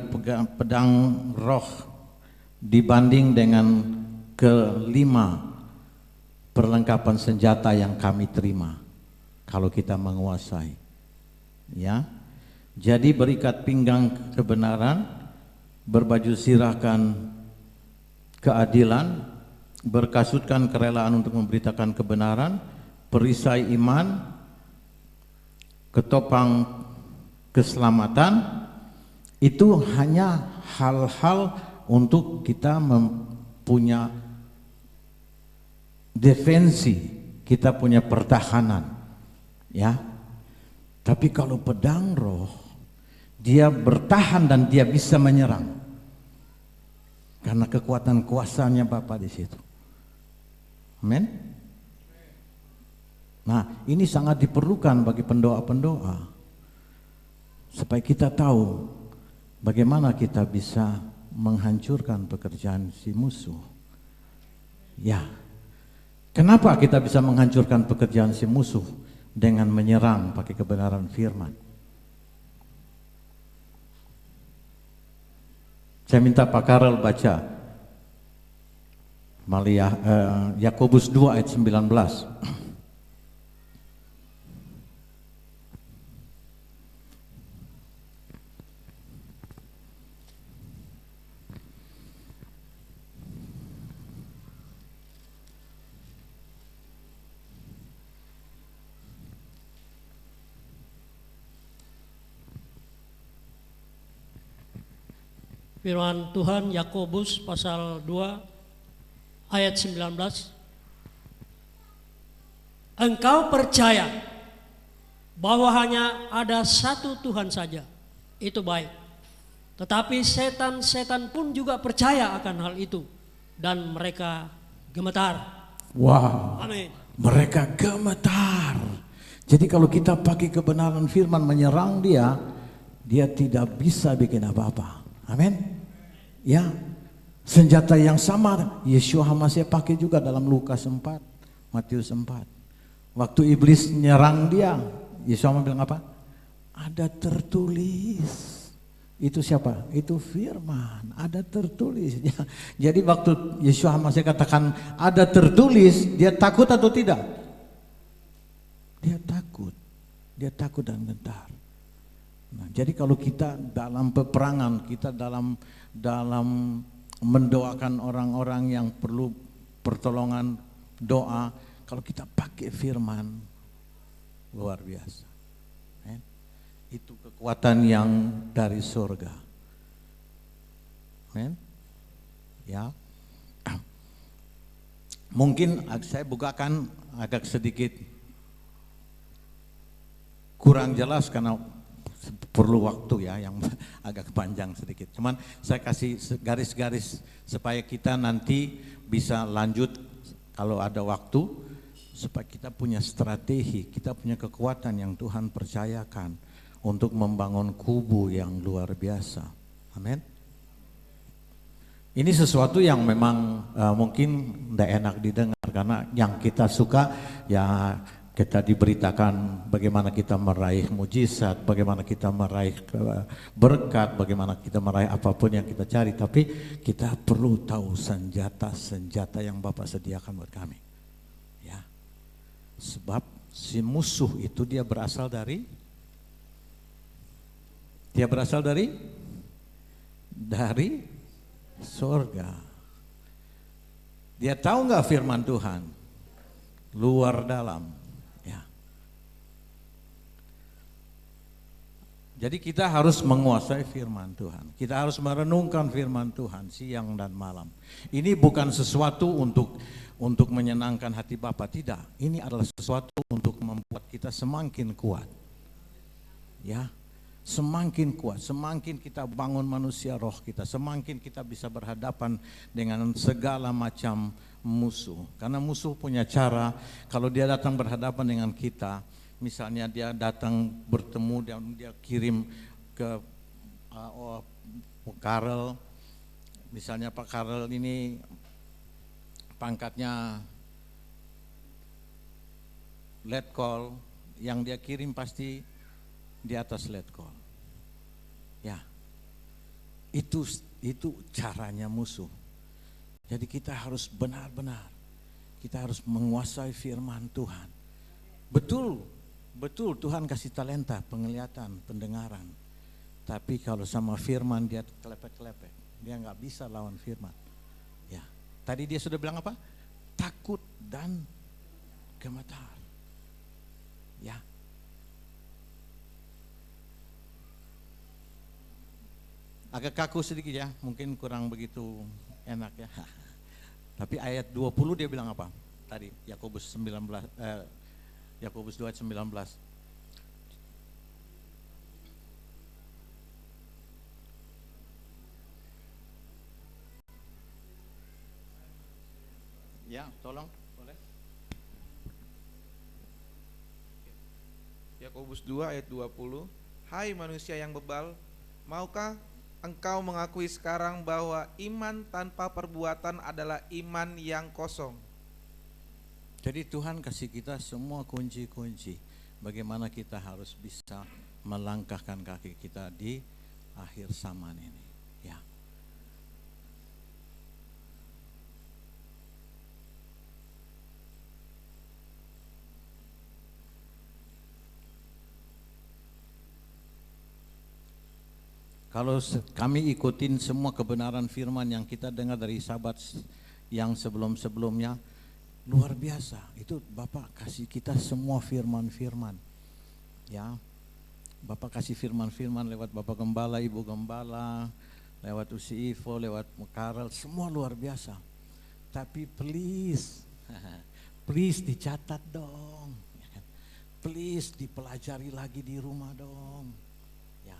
pedang roh dibanding dengan kelima perlengkapan senjata yang kami terima kalau kita menguasai. Ya. Jadi berikat pinggang kebenaran, berbaju sirahkan keadilan, berkasutkan kerelaan untuk memberitakan kebenaran, perisai iman, ketopang keselamatan, itu hanya hal-hal untuk kita punya defensi, kita punya pertahanan, ya. Tapi kalau pedang roh, dia bertahan dan dia bisa menyerang. Karena kekuatan kuasanya Bapa di situ. Amin. Nah, ini sangat diperlukan bagi pendoa-pendoa. Supaya kita tahu bagaimana kita bisa menghancurkan pekerjaan si musuh. Ya. Kenapa kita bisa menghancurkan pekerjaan si musuh? Dengan menyerang pakai kebenaran firman. Saya minta Pak Karel baca Yakobus 2 ayat 19. Firman Tuhan Yakobus pasal 2 ayat 19. Engkau percaya bahwa hanya ada satu Tuhan saja, itu baik. Tetapi setan-setan pun juga percaya akan hal itu dan mereka gemetar. Wow. Amin. Mereka gemetar. Jadi kalau kita pakai kebenaran firman menyerang dia, dia tidak bisa bikin apa-apa. Amin. Ya, senjata yang sama Yeshua HaMashiach pakai juga dalam Lukas 4, Matius 4. Waktu iblis nyerang dia, Yeshua HaMashiach bilang apa? Ada tertulis. Itu siapa? Itu firman, ada tertulis. Jadi waktu Yeshua HaMashiach katakan ada tertulis, dia takut atau tidak? Dia takut. Dia takut dan gentar. Nah, jadi kalau kita dalam peperangan, kita dalam mendoakan orang-orang yang perlu pertolongan doa, kalau kita pakai firman, luar biasa. Itu kekuatan yang dari surga. Ya. Mungkin saya bukakan agak sedikit kurang jelas karena perlu waktu ya yang agak panjang sedikit. Cuman saya kasih garis-garis supaya kita nanti bisa lanjut kalau ada waktu, supaya kita punya strategi, kita punya kekuatan yang Tuhan percayakan untuk membangun kubu yang luar biasa. Amin. Ini sesuatu yang memang mungkin tidak enak didengar karena yang kita suka ya kita diberitakan bagaimana kita meraih mujizat, bagaimana kita meraih berkat, bagaimana kita meraih apapun yang kita cari. Tapi kita perlu tahu senjata-senjata yang Bapak sediakan buat kami. Ya, sebab si musuh itu dia berasal dari surga. Dia tahu nggak firman Tuhan? Luar dalam. Jadi kita harus menguasai firman Tuhan. Kita harus merenungkan firman Tuhan siang dan malam. Ini bukan sesuatu untuk menyenangkan hati Bapa, tidak. Ini adalah sesuatu untuk membuat kita semakin kuat. Ya, semakin kuat, semakin kita bangun manusia roh kita, semakin kita bisa berhadapan dengan segala macam musuh. Karena musuh punya cara, kalau dia datang berhadapan dengan kita, misalnya dia datang bertemu dan dia kirim ke Pak Karel, misalnya Pak Karel ini pangkatnya letkol, yang dia kirim pasti di atas letkol. Ya, itu caranya musuh. Jadi kita harus benar-benar, kita harus menguasai firman Tuhan. Betul Tuhan kasih talenta, penglihatan, pendengaran. Tapi kalau sama firman dia kelepek-kelepek, dia nggak bisa lawan firman. Ya, tadi dia sudah bilang apa? Takut dan gemetar. Ya. Agak kaku sedikit ya, mungkin kurang begitu enak ya. Tapi ayat 20 dia bilang apa? Tadi Yakobus 2 ayat 19. Ya, tolong, boleh. Yakobus 2 ayat 20. Hai manusia yang bebal, maukah engkau mengakui sekarang bahwa iman tanpa perbuatan adalah iman yang kosong? Jadi Tuhan kasih kita semua kunci-kunci bagaimana kita harus bisa melangkahkan kaki kita di akhir zaman ini. Ya. Kalau kami ikutin semua kebenaran firman yang kita dengar dari sahabat yang sebelum-sebelumnya, luar biasa. Itu Bapak kasih kita semua firman-firman. Ya. Bapak kasih firman-firman lewat Bapak Gembala, Ibu Gembala, lewat Usi Ivo, lewat Karel, semua luar biasa. Tapi please, please dicatat dong. Please dipelajari lagi di rumah dong. Ya.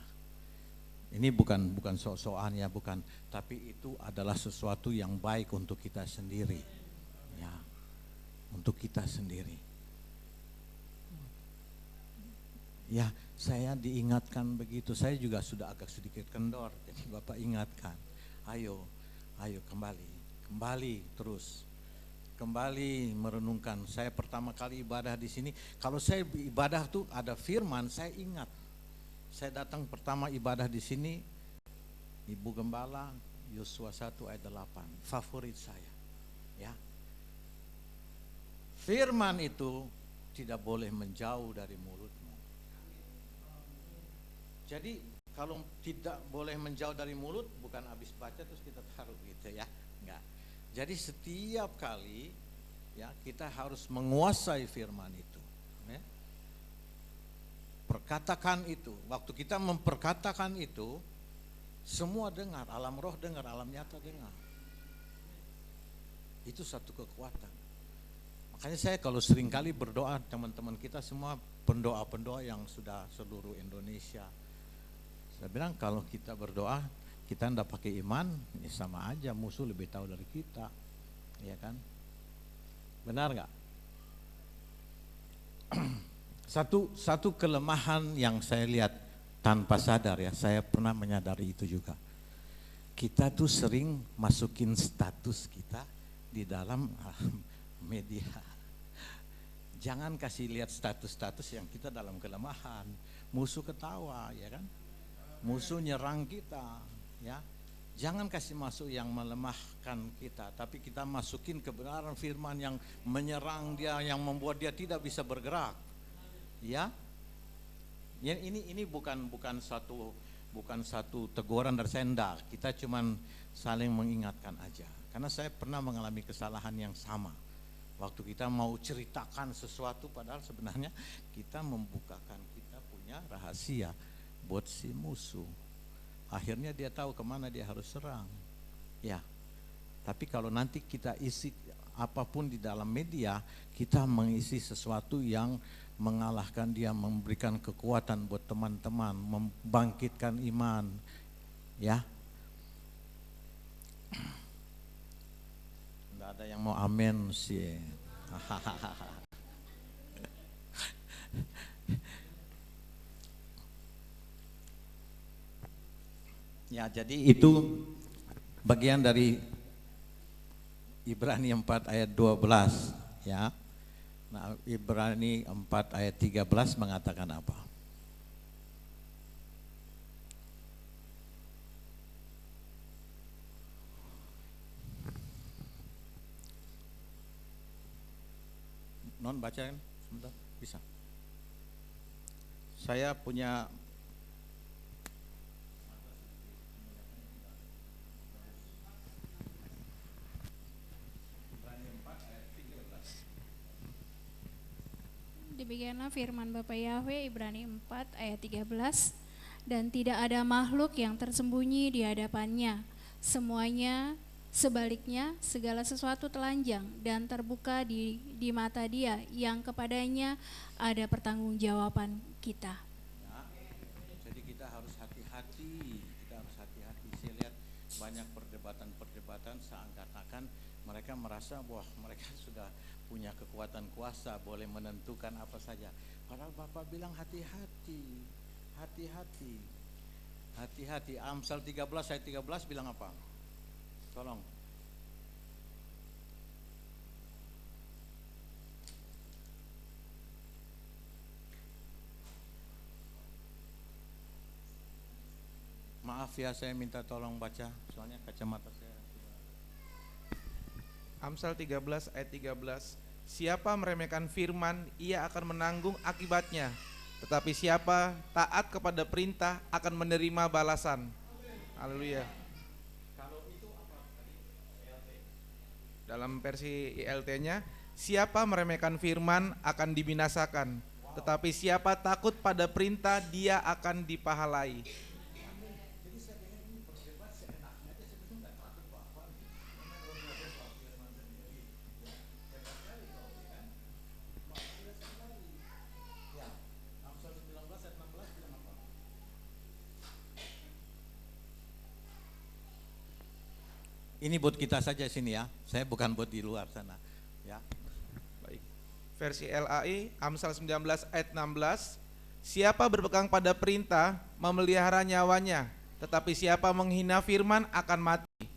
Ini bukan sok-sokan ya, bukan, tapi itu adalah sesuatu yang baik untuk kita sendiri. Ya. Untuk kita sendiri. Ya, saya diingatkan begitu. Saya juga sudah agak sedikit kendor. Jadi Bapak ingatkan, ayo kembali terus. Kembali merenungkan. Saya pertama kali ibadah di sini. Kalau saya ibadah tuh ada firman, saya ingat. Saya datang pertama ibadah di sini, Ibu Gembala, Yosua 1 ayat 8, favorit saya. Ya. Firman itu tidak boleh menjauh dari mulutmu. Jadi kalau tidak boleh menjauh dari mulut, bukan habis baca terus kita taruh gitu ya, enggak. Jadi setiap kali ya kita harus menguasai firman itu. Ya. Perkatakan itu, waktu kita memperkatakan itu, semua dengar, alam roh dengar, alam nyata dengar. Itu satu kekuatan. Makanya saya kalau seringkali berdoa, teman-teman kita semua pendoa-pendoa yang sudah seluruh Indonesia. Saya bilang kalau kita berdoa, kita tidak pakai iman, ya sama aja, musuh lebih tahu dari kita, ya kan? Benar nggak? Satu kelemahan yang saya lihat tanpa sadar ya, saya pernah menyadari itu juga. Kita tuh sering masukin status kita di dalam media. Jangan kasih lihat status-status yang kita dalam kelemahan. Musuh ketawa, ya kan? Musuh nyerang kita, ya. Jangan kasih masuk yang melemahkan kita, tapi kita masukin kebenaran firman yang menyerang dia, yang membuat dia tidak bisa bergerak. Ya. Ya ini bukan satu teguran dari saya, enggak. Kita cuman saling mengingatkan aja. Karena saya pernah mengalami kesalahan yang sama. Waktu kita mau ceritakan sesuatu padahal sebenarnya kita membukakan kita punya rahasia buat si musuh. Akhirnya dia tahu kemana dia harus serang. Ya. Tapi kalau nanti kita isi apapun di dalam media, kita mengisi sesuatu yang mengalahkan dia, memberikan kekuatan buat teman-teman, membangkitkan iman. Ya. Enggak ada yang mau amin sih. Ya, jadi itu bagian dari Ibrani 4 ayat 12 ya. Nah, Ibrani 4 ayat 13 mengatakan apa? Non baca kan? Sebentar, bisa. Saya punya Demikianlah firman Bapa Yahweh, Ibrani 4 ayat 13. Dan tidak ada makhluk yang tersembunyi di hadapannya. Semuanya sebaliknya segala sesuatu telanjang dan terbuka di mata Dia yang kepadanya ada pertanggungjawaban kita. ya, jadi kita harus hati-hati. Saya lihat banyak perdebatan seakan-akan Mereka merasa bahwa mereka sudah punya kekuatan kuasa, boleh menentukan apa saja. Padahal Bapak bilang hati-hati, hati-hati, hati-hati. Amsal 13 ayat 13 bilang apa? Tolong. Maaf ya, saya minta tolong baca, soalnya kacamata saya. Amsal 13 ayat 13. Siapa meremehkan firman, ia akan menanggung akibatnya. Tetapi siapa taat kepada perintah akan menerima balasan. Haleluya. Dalam versi ILT-nya, siapa meremehkan firman akan dibinasakan. Tetapi siapa takut pada perintah, dia akan dipahalai. Ini buat kita saja sini ya, saya bukan buat di luar sana ya. Baik. Versi LAI Amsal 19 ayat 16. Siapa berpegang pada perintah memelihara nyawanya, tetapi siapa menghina firman akan mati.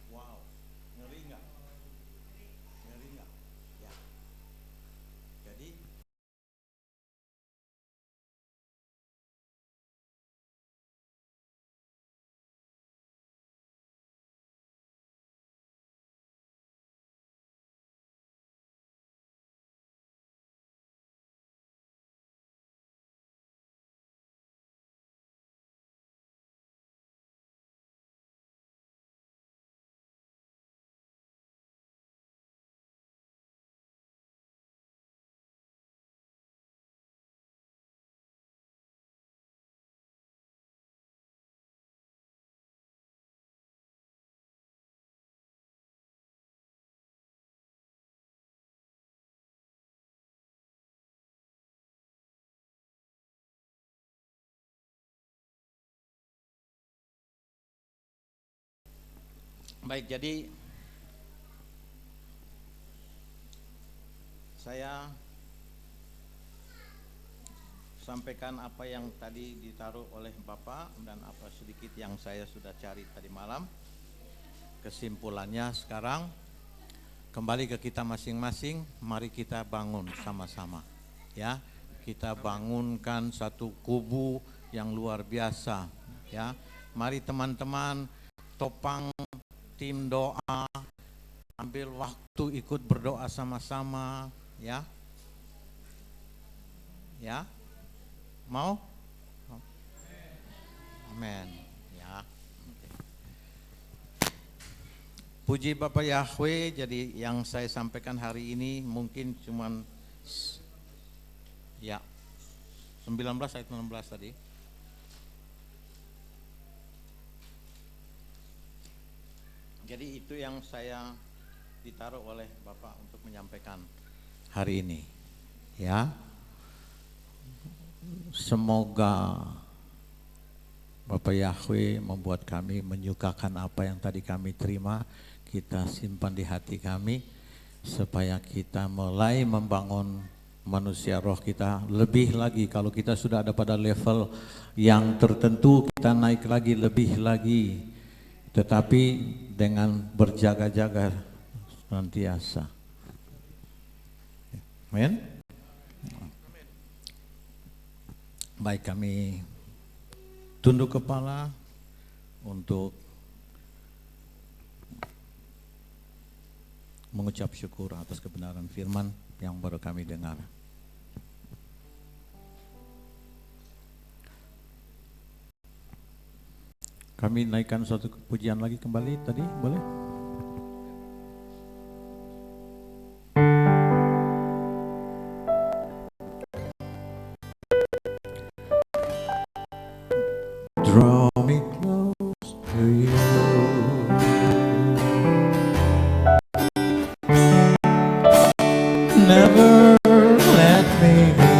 Wow, ngeri nggak? Ngeri nggak? Ya. Jadi baik, jadi saya sampaikan apa yang tadi ditaruh oleh Bapak dan apa sedikit yang saya sudah cari tadi malam. Kesimpulannya sekarang kembali ke kita masing-masing, mari kita bangun sama-sama ya. Kita bangunkan satu kubu yang luar biasa ya. Mari teman-teman topang tim doa, ambil waktu ikut berdoa sama-sama ya. Ya. Mau? Amin ya. Puji Bapak Yahweh, jadi yang saya sampaikan hari ini mungkin cuman ya 19 ayat 16 tadi. Jadi itu yang saya ditaruh oleh Bapak untuk menyampaikan hari ini ya. Semoga Bapak Yahweh membuat kami menyukakan apa yang tadi kami terima, kita simpan di hati kami supaya kita mulai membangun manusia roh kita lebih lagi. Kalau kita sudah ada pada level yang tertentu, kita naik lagi lebih lagi, tetapi dengan berjaga-jaga senantiasa. Amin. Baik, kami tunduk kepala untuk mengucap syukur atas kebenaran firman yang baru kami dengar. Kami naikkan suatu pujian lagi kembali tadi, boleh? Draw me close to you. Never let me go.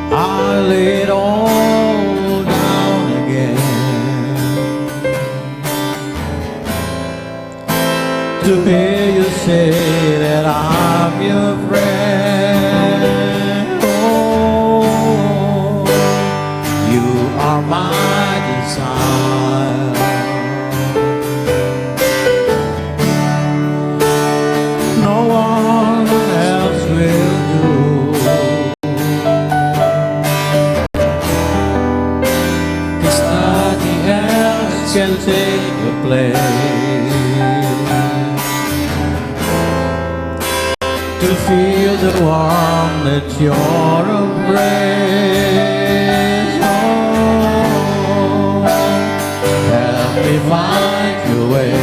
I lay it all down again. can take your place. To feel the warmth that your embrace. Oh, help me find your way.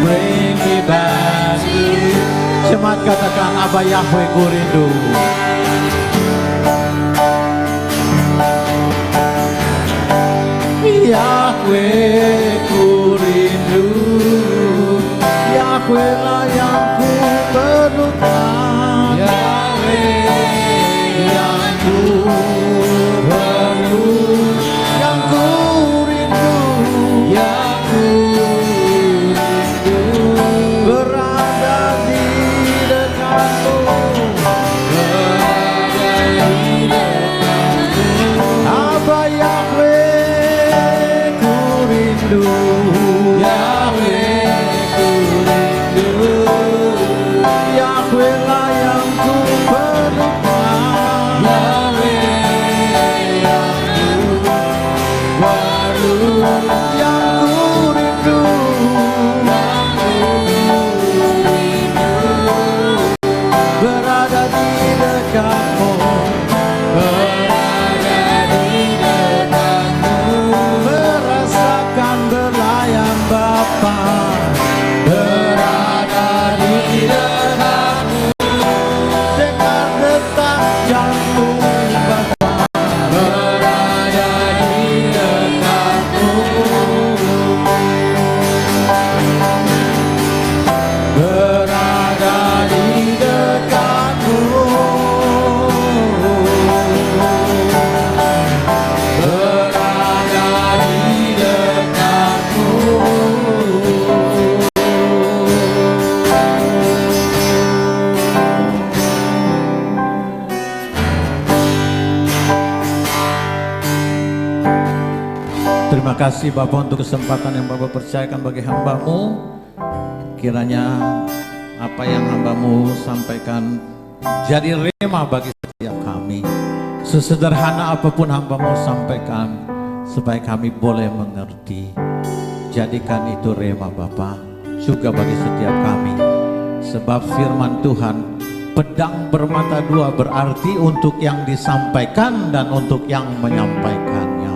Bring me back to you. Jemaat katakan, Abba Yahweh, ku rindu. Yahweh, ku rindu. Yahweh lah yang ku perlukan. Yahweh yang ku perlu, yang ku rindu, yang ku rindu. Berada di dekatmu, berada di dekatmu. Abba Yahweh, ku rindu. Yahweh, ku rindu. Yahweh lah yang ku perlukan. Yahweh yang ku perlu, yang ku rindu, yang ku rindu. Berada di dekatmu, berada di dekatmu. Merasakan belayan Bapa, berada di dekatmu. Dengar detak jantung Bapa, berada di dekatmu. Berada di dekatmu. Berada di dekatmu. Terima kasih Bapak untuk kesempatan yang Bapak percayakan bagi hamba-Mu. Kiranya apa yang hamba-Mu sampaikan jadi rema bagi setiap kami. Sesederhana apapun hamba-Mu sampaikan, supaya kami boleh mengerti. Jadikan itu rema Bapa juga bagi setiap kami. Sebab firman Tuhan, pedang bermata dua, berarti untuk yang disampaikan dan untuk yang menyampaikannya.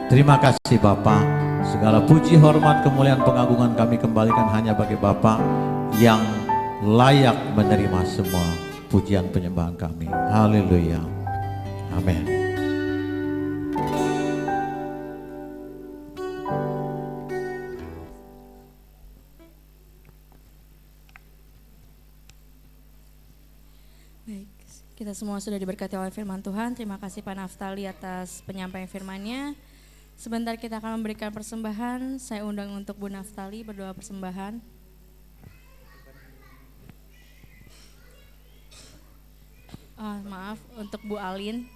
Terima kasih Bapa. Segala puji, hormat, kemuliaan, pengagungan kami kembalikan hanya bagi Bapa yang layak menerima semua pujian penyembahan kami. Haleluya. Amin. Baik, kita semua sudah diberkati oleh firman Tuhan. Terima kasih Pak Naftali atas penyampaian firman-Nya. Sebentar kita akan memberikan persembahan. Saya undang untuk Bu Naftali berdoa persembahan. Maaf, untuk Bu Alin.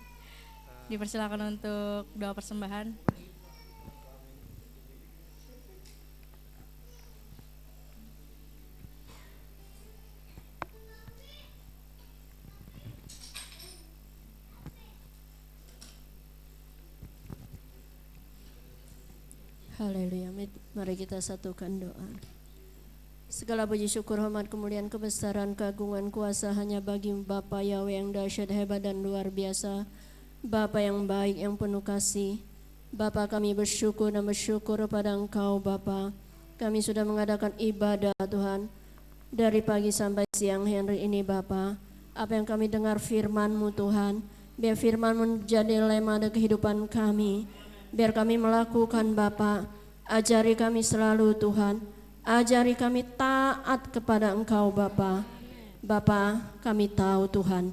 Dipersilakan untuk doa persembahan. Haleluya, mari kita satukan doa. Segala puji syukur, hormat, kemuliaan, kebesaran, keagungan, kuasa hanya bagi Bapa Yahweh yang dahsyat, hebat dan luar biasa. Bapa yang baik, yang penuh kasih. Bapa, kami bersyukur dan bersyukur kepada Engkau Bapa. Kami sudah mengadakan ibadah Tuhan dari pagi sampai siang hari ini Bapa. Apa yang kami dengar firman-Mu Tuhan, biar firman-Mu menjadi lema dari kehidupan kami. Biar kami melakukan Bapa, ajari kami selalu Tuhan, ajari kami taat kepada Engkau Bapa. Bapa, kami tahu Tuhan,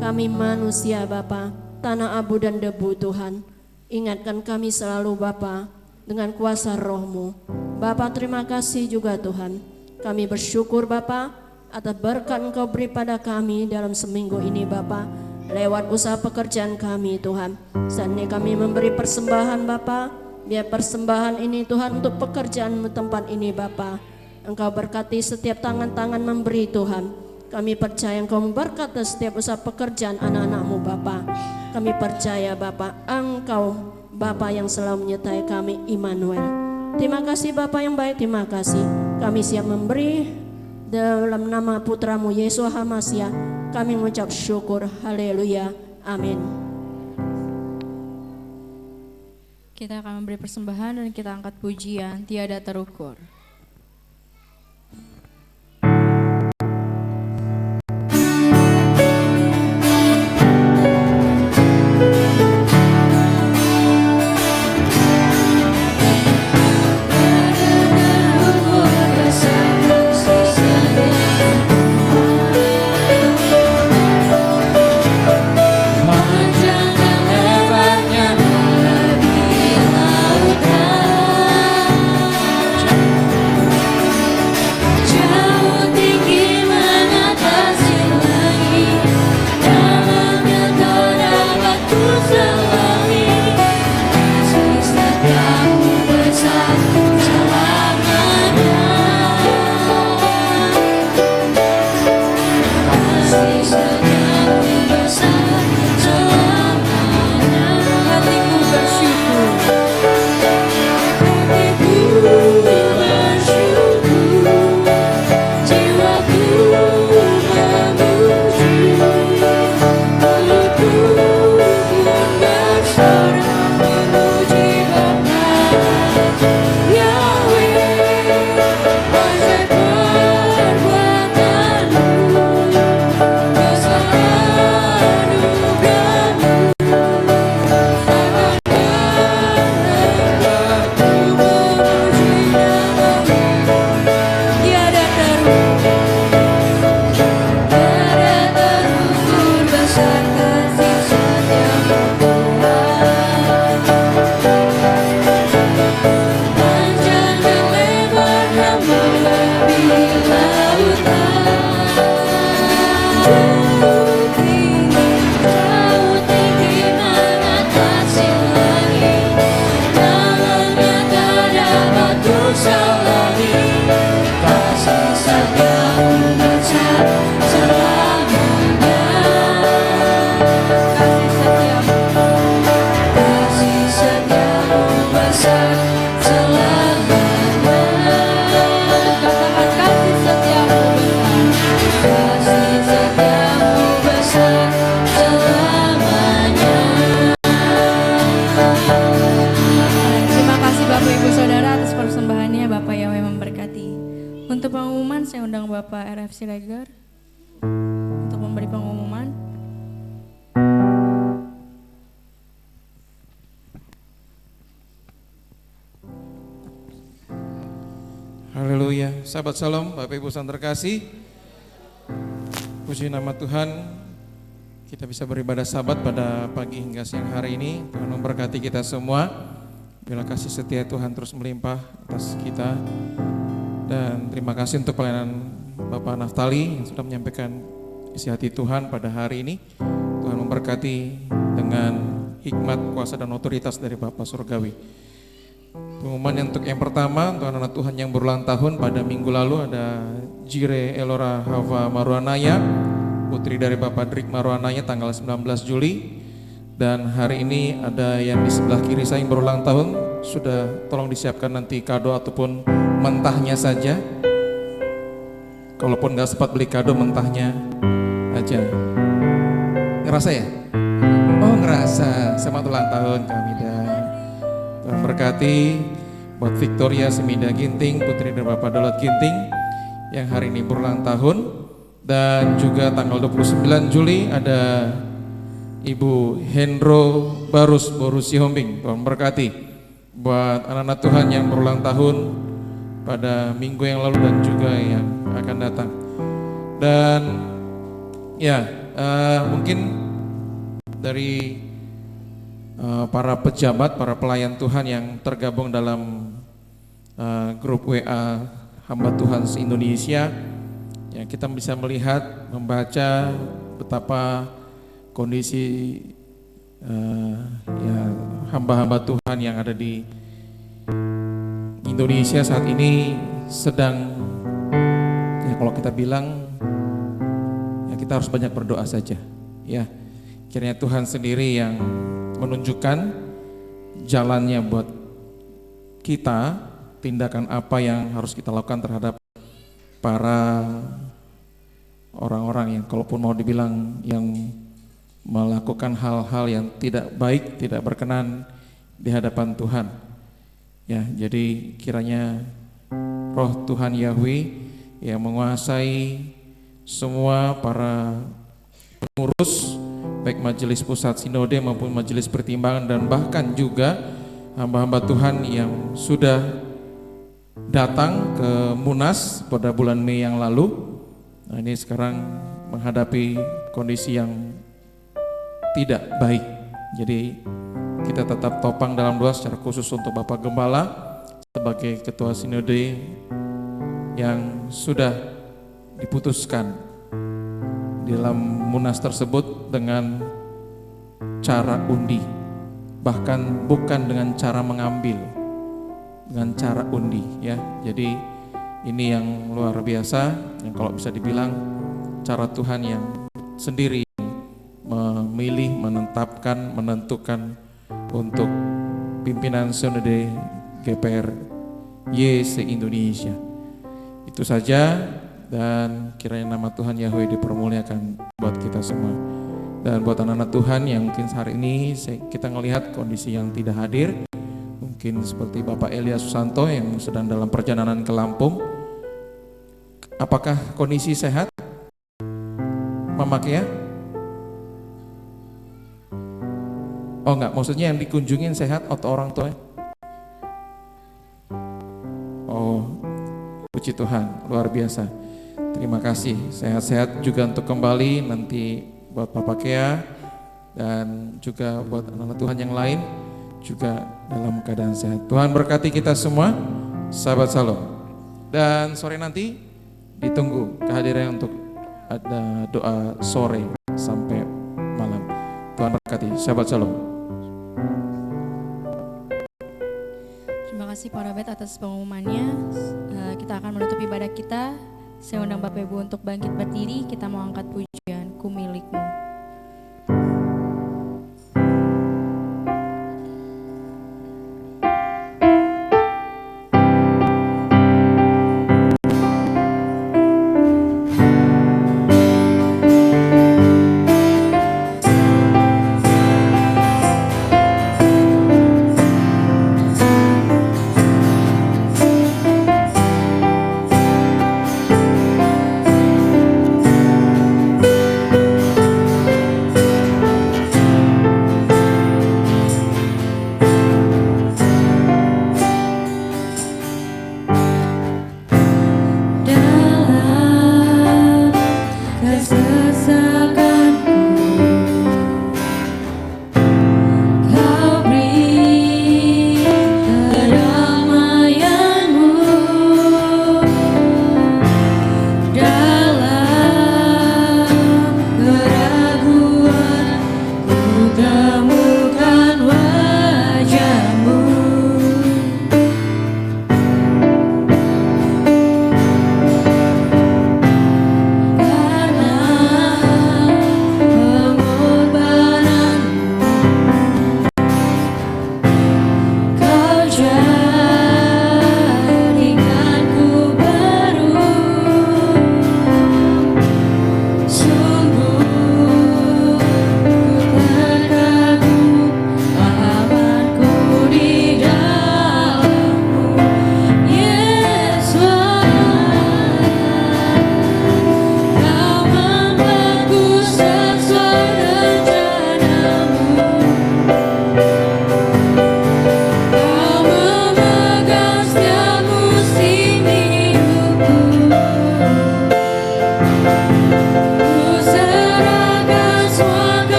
kami manusia Bapa, tanah abu dan debu Tuhan. Ingatkan kami selalu Bapa dengan kuasa Roh-Mu. Bapa, terima kasih juga Tuhan. Kami bersyukur Bapa atas berkat Engkau beri pada kami dalam seminggu ini Bapa. Lewat usaha pekerjaan kami Tuhan. Saat ini kami memberi persembahan Bapa. Biar persembahan ini Tuhan untuk pekerjaan tempat ini Bapa. Engkau berkati setiap tangan-tangan memberi Tuhan. Kami percaya Engkau memberkati setiap usaha pekerjaan anak-anak-Mu Bapa. Kami percaya Bapa, Engkau Bapa yang selalu menyertai kami, Immanuel. Terima kasih Bapa yang baik, terima kasih. Kami siap memberi dalam nama putramu Yesus Hamasiah. Kami mengucap syukur, haleluya, amin. Kita akan memberi persembahan dan kita angkat pujian tiada terukur. Siregar untuk memberi pengumuman. Haleluya. Sahabat Salam, Bapak Ibu Saudara terkasih, puji nama Tuhan, kita bisa beribadah Sabat pada pagi hingga siang hari ini. Tuhan memberkati kita semua. Bila kasih setia Tuhan terus melimpah atas kita. Dan terima kasih untuk pelayanan Bapak Naftali yang sudah menyampaikan isi hati Tuhan pada hari ini. Tuhan memberkati dengan hikmat, kuasa dan otoritas dari Bapa Surgawi. Pengumuman untuk yang pertama, untuk anak-anak Tuhan yang berulang tahun pada minggu lalu ada Jire Elora Hava Maruanaya, putri dari Bapak Drik Maruanaya tanggal 19 Juli. Dan hari ini ada yang di sebelah kiri saya yang berulang tahun, sudah tolong disiapkan nanti kado ataupun mentahnya saja. Kalaupun gak sempat beli kado, mentahnya aja. Ngerasa ya? Oh ngerasa, selamat ulang tahun kami dan Tuhan berkati buat Victoria Semida Ginting, putri dari Bapak Dolot Ginting yang hari ini berulang tahun. Dan juga tanggal 29 Juli ada Ibu Hendro Barus Borusi Hombing. Tuhan berkati buat anak-anak Tuhan yang berulang tahun pada minggu yang lalu dan juga yang akan datang. Dan ya mungkin dari para pejabat, para pelayan Tuhan yang tergabung dalam grup WA Hamba Tuhan se-Indonesia, ya kita bisa melihat, membaca betapa kondisi ya hamba-hamba Tuhan yang ada di Indonesia saat ini sedang, ya kalau kita bilang, ya kita harus banyak berdoa saja, ya. Kiranya Tuhan sendiri yang menunjukkan jalannya buat kita, tindakan apa yang harus kita lakukan terhadap para orang-orang yang kalaupun mau dibilang yang melakukan hal-hal yang tidak baik, tidak berkenan di hadapan Tuhan. Ya, jadi kiranya Roh Tuhan Yahweh yang menguasai semua para pengurus baik Majelis Pusat Sinode maupun Majelis Pertimbangan dan bahkan juga hamba-hamba Tuhan yang sudah datang ke Munas pada bulan Mei yang lalu. Nah, ini sekarang menghadapi kondisi yang tidak baik. Jadi kita tetap topang dalam doa secara khusus untuk Bapak Gembala sebagai Ketua Sinode yang sudah diputuskan di dalam Munas tersebut dengan cara undi, bahkan bukan dengan cara mengambil, dengan cara undi ya. Jadi ini yang luar biasa, yang kalau bisa dibilang cara Tuhan yang sendiri memilih, menetapkan, menentukan untuk pimpinan Sinode GPR YC Indonesia. Itu saja, dan kiranya nama Tuhan Yahweh dipermuliakan buat kita semua. Dan buat anak-anak Tuhan yang mungkin hari ini kita melihat kondisi yang tidak hadir, mungkin seperti Bapak Elia Susanto yang sedang dalam perjalanan ke Lampung. Apakah kondisi sehat? Memakai ya? Oh enggak, maksudnya yang dikunjungin sehat atau orang tua? Oh, puji Tuhan, luar biasa. Terima kasih, sehat-sehat juga untuk kembali nanti buat Bapak Kea dan juga buat anak-anak Tuhan yang lain juga dalam keadaan sehat. Tuhan berkati kita semua, sahabat Salom. Dan sore nanti ditunggu kehadiran untuk ada doa sore sampai malam. Tuhan berkati, sahabat Salom. Terima kasih Pak Robert atas pengumumannya. Kita akan menutup ibadah kita. Saya undang Bapak Ibu untuk bangkit berdiri. Kita mau angkat pujian Ku Milikmu.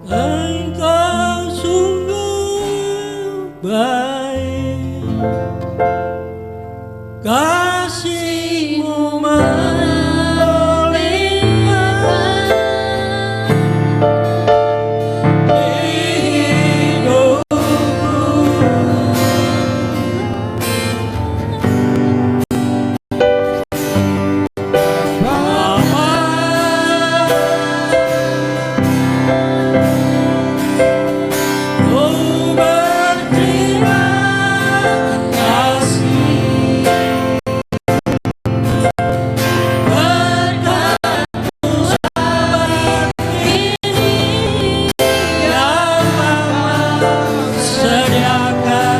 Engkau sungguh baik, kasih-Mu melimpah di hidupku. Bapa, ku berterima kasih berkat-Mu sahabat ini yang Bapa sediakan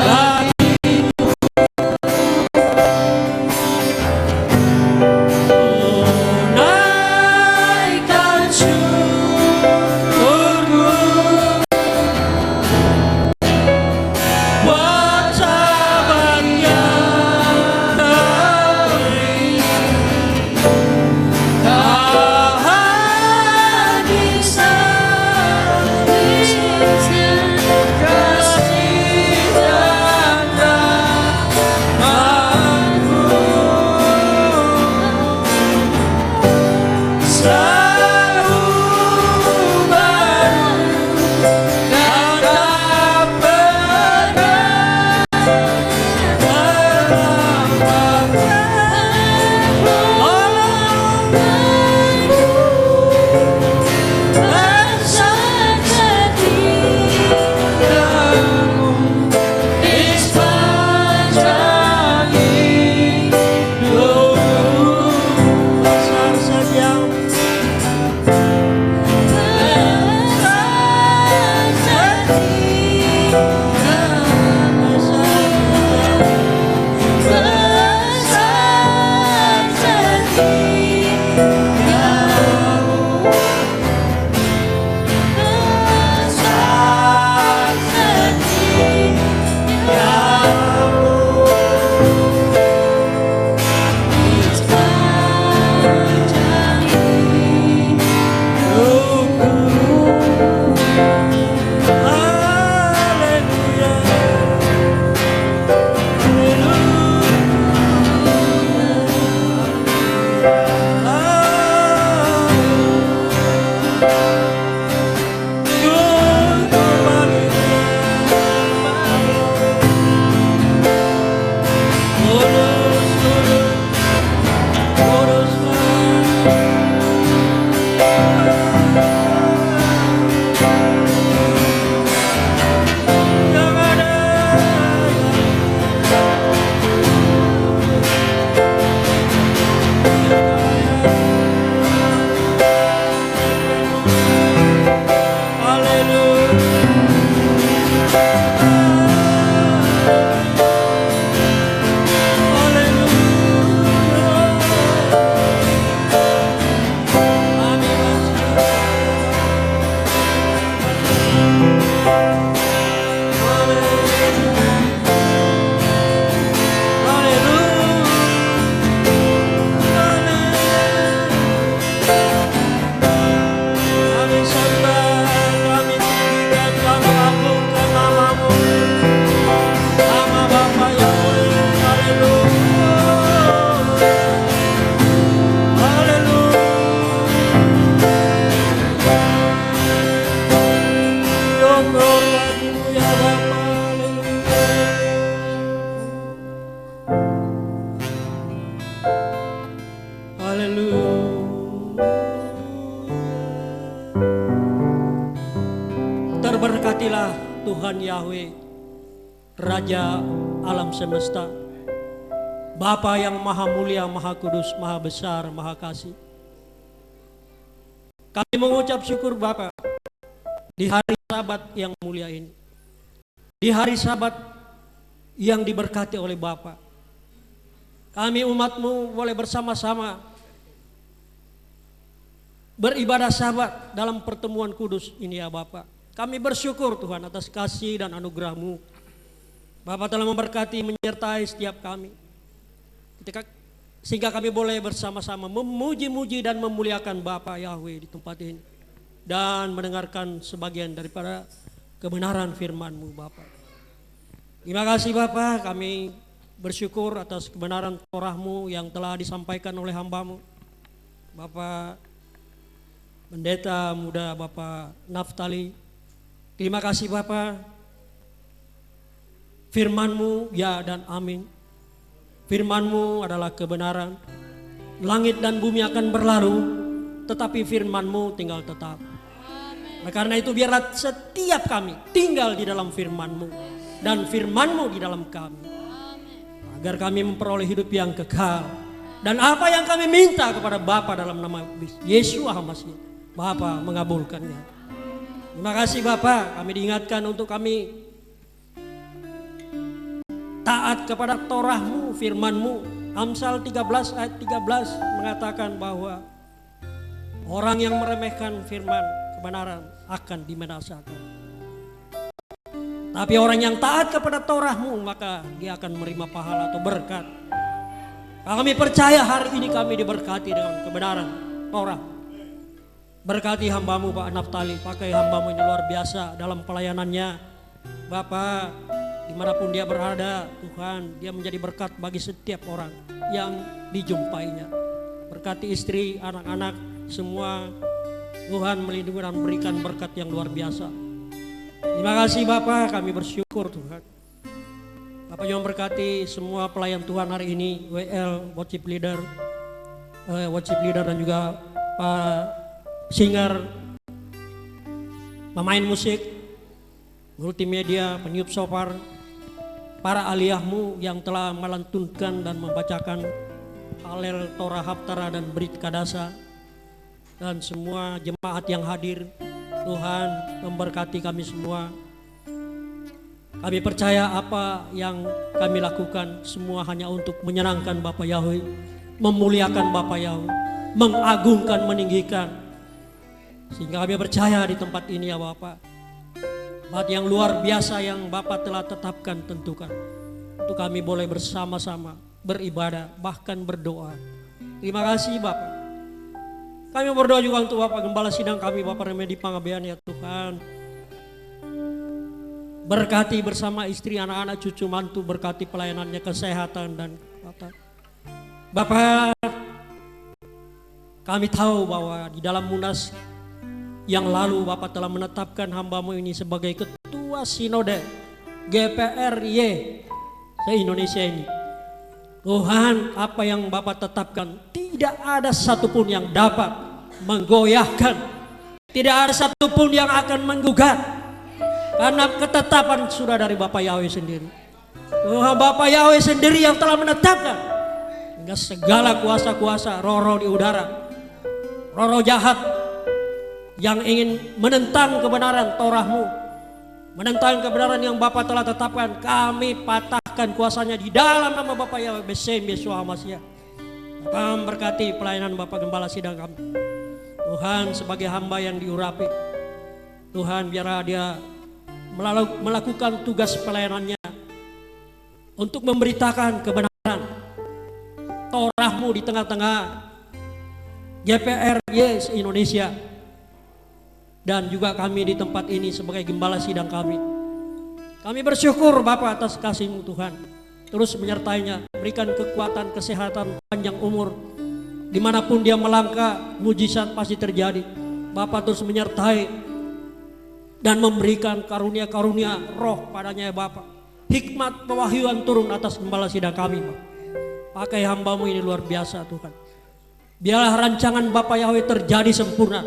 bagiku. Naikkan syukurku buat sahabat yang Kau beri. Tahan bisa kasih dan rahmat-Mu selalu baru dan tak pernah Terberkatilah Tuhan Yahweh, Raja alam semesta, Bapa yang maha mulia, maha kudus, maha besar, maha kasih. Kami mengucap syukur Bapa di hari Sabat yang mulia ini, di hari Sabat yang diberkati oleh Bapa. Kami umat-Mu boleh bersama-sama beribadah Sabat dalam pertemuan kudus ini ya Bapa. Kami bersyukur Tuhan atas kasih dan anugerah-Mu. Bapa telah memberkati, menyertai setiap kami. Ketika Sehingga kami boleh bersama-sama memuji-muji dan memuliakan Bapa Yahweh di tempat ini. Dan mendengarkan sebagian daripada kebenaran firman-Mu Bapa. Terima kasih Bapa, kami bersyukur atas kebenaran Torah-Mu yang telah disampaikan oleh hamba-Mu. Bapak Pendeta Muda Bapak Naftali. Terima kasih Bapak. Firman-Mu ya dan amin. Firman-Mu adalah kebenaran. Langit dan bumi akan berlalu, tetapi firman-Mu tinggal tetap. Nah, karena itu biarlah setiap kami tinggal di dalam firman-Mu dan firman-Mu di dalam kami. Agar kami memperoleh hidup yang kekal. Dan apa yang kami minta kepada Bapa dalam nama Yesus Hamasiah, Bapa mengabulkannya. Terima kasih Bapa, kami diingatkan untuk kami taat kepada Torah-Mu, firman-Mu. Amsal 13 ayat 13 mengatakan bahwa orang yang meremehkan firman kebenaran akan dibinasakan. Tapi orang yang taat kepada Torah-Mu maka dia akan menerima pahala atau berkat. Kami percaya hari ini kami diberkati dengan kebenaran Torah. Berkati hamba-Mu Pak Naftali, pakai hamba-Mu ini luar biasa dalam pelayanannya. Bapak, dimanapun dia berada, Tuhan, dia menjadi berkat bagi setiap orang yang dijumpainya. Berkati istri, anak-anak, semua. Tuhan melindungi dan memberikan berkat yang luar biasa. Terima kasih Bapak, kami bersyukur Tuhan. Bapak yang berkati semua pelayan Tuhan hari ini, WL, worship leader dan juga Pak singer, pemain musik, multimedia, peniup shofar, para aliyah-Mu yang telah melantunkan dan membacakan Halel, Torah, Haftarah dan Brit Kadasa, dan semua jemaat yang hadir. Tuhan memberkati kami semua. Kami percaya apa yang kami lakukan semua hanya untuk menyenangkan Bapa Yahweh, memuliakan Bapa Yahweh, mengagungkan, meninggikan. Sehingga kami percaya di tempat ini ya Bapak, tempat yang luar biasa yang Bapak telah tetapkan, tentukan untuk kami boleh bersama-sama beribadah, bahkan berdoa. Terima kasih Bapak. Kami berdoa juga untuk Bapak Gembala Sidang kami, Bapak Remedi Pangabean ya Tuhan. Berkati bersama istri, anak-anak, cucu, mantu, berkati pelayanannya, kesehatan dan Bapak, kami tahu bahwa di dalam Munas yang lalu Bapak telah menetapkan hamba-Mu ini sebagai Ketua Sinode GPRY se-Indonesia ini. Tuhan, apa yang Bapak tetapkan tidak ada satupun yang dapat menggoyahkan, tidak ada satupun yang akan menggugat, karena ketetapan sudah dari Bapak Yahweh sendiri. Tuhan, Bapak Yahweh sendiri yang telah menetapkan, hingga segala kuasa-kuasa roh-roh di udara, roh-roh jahat yang ingin menentang kebenaran Torah-Mu, menentang kebenaran yang Bapak telah tetapkan, kami patahkan kuasanya di dalam nama Bapak Yahweh Besem Yesus Hamasiah. Bapak berkati pelayanan Bapak Gembala Sidang kami. Tuhan, sebagai hamba yang diurapi, Tuhan biarlah dia melakukan tugas pelayanannya untuk memberitakan kebenaran Torah-Mu di tengah-tengah GPRY Indonesia. Dan juga kami di tempat ini sebagai Gembala Sidang kami. Kami bersyukur Bapak atas kasih-Mu Tuhan. Terus menyertainya, berikan kekuatan, kesehatan, panjang umur. Dimanapun dia melangkah, mujizat pasti terjadi. Bapak terus menyertai dan memberikan karunia-karunia roh padanya ya Bapak. Hikmat pewahyuan turun atas Gembala Sidang kami Bapak. Pakai hamba-Mu ini luar biasa Tuhan. Biarlah rancangan Bapak Yahweh terjadi sempurna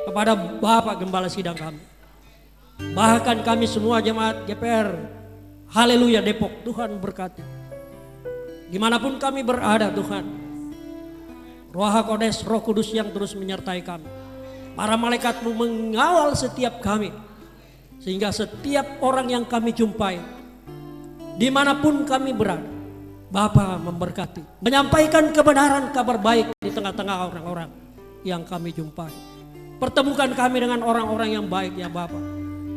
kepada Bapak Gembala Sidang kami. Bahkan kami semua jemaat GPR Haleluya Depok, Tuhan berkati. Dimanapun kami berada Tuhan, Roh HaKodes, Roh Kudus yang terus menyertai kami. Para malaikat-Mu mengawal setiap kami, sehingga setiap orang yang kami jumpai, dimanapun kami berada, Bapa memberkati, menyampaikan kebenaran, kabar baik di tengah-tengah orang-orang yang kami jumpai. Pertemukan kami dengan orang-orang yang baik ya Bapa.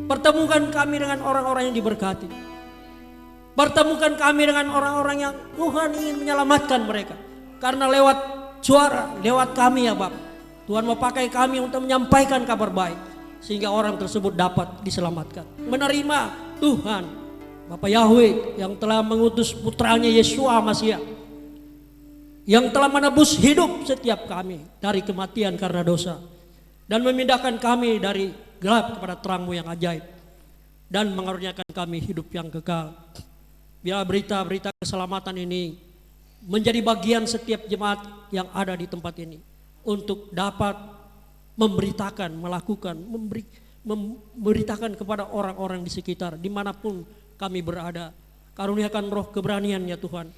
Pertemukan kami dengan orang-orang yang diberkati. Pertemukan kami dengan orang-orang yang Tuhan ingin menyelamatkan mereka. karena lewat suara, lewat kami ya Bapak, Tuhan mau pakai kami untuk menyampaikan kabar baik sehingga orang tersebut dapat diselamatkan. Menerima Tuhan Bapak Yahweh yang telah mengutus putranya Yesua Masiah, yang telah menebus hidup setiap kami dari kematian karena dosa dan memindahkan kami dari gelap kepada terang-Mu yang ajaib dan mengaruniakan kami hidup yang kekal. Biar berita-berita keselamatan ini menjadi bagian setiap jemaat yang ada di tempat ini untuk dapat memberitakan, melakukan, memberitakan kepada orang-orang di sekitar dimanapun kami berada. Karuniakan roh keberanian ya Tuhan,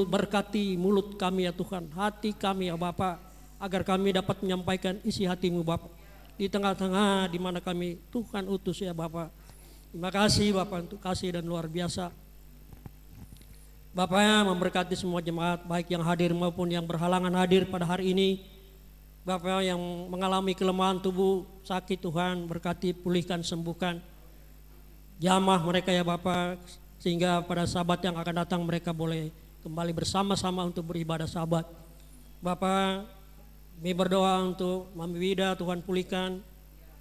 berkati mulut kami ya Tuhan, hati kami ya Bapa, agar kami dapat menyampaikan isi hati-Mu Bapa di tengah-tengah di mana kami Tuhan utus ya Bapa. Terima kasih Bapa untuk kasih dan luar biasa. Bapa memberkati semua jemaat baik yang hadir maupun yang berhalangan hadir pada hari ini. Bapa yang mengalami kelemahan tubuh, sakit Tuhan berkati, pulihkan, sembuhkan. Jamah mereka ya Bapa, sehingga pada sabat yang akan datang mereka boleh kembali bersama-sama untuk beribadah sabat. Bapa, kami berdoa untuk Mami Wida, Tuhan pulihkan.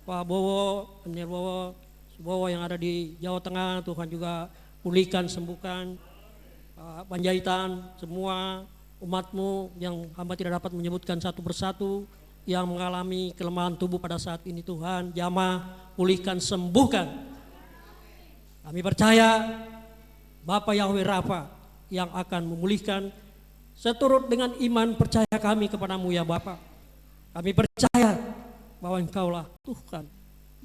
Pak Bowo, Penir Bowo yang ada di Jawa Tengah, Tuhan juga pulihkan, sembuhkan. Panjaitan, semua umat-Mu yang hamba tidak dapat menyebutkan satu persatu yang mengalami kelemahan tubuh pada saat ini Tuhan, jamah, pulihkan, sembuhkan. Kami percaya Bapa Yahweh Rafa yang akan memulihkan seturut dengan iman percaya kami kepada-Mu ya Bapa. Kami percaya bahwa Engkaulah Tuhan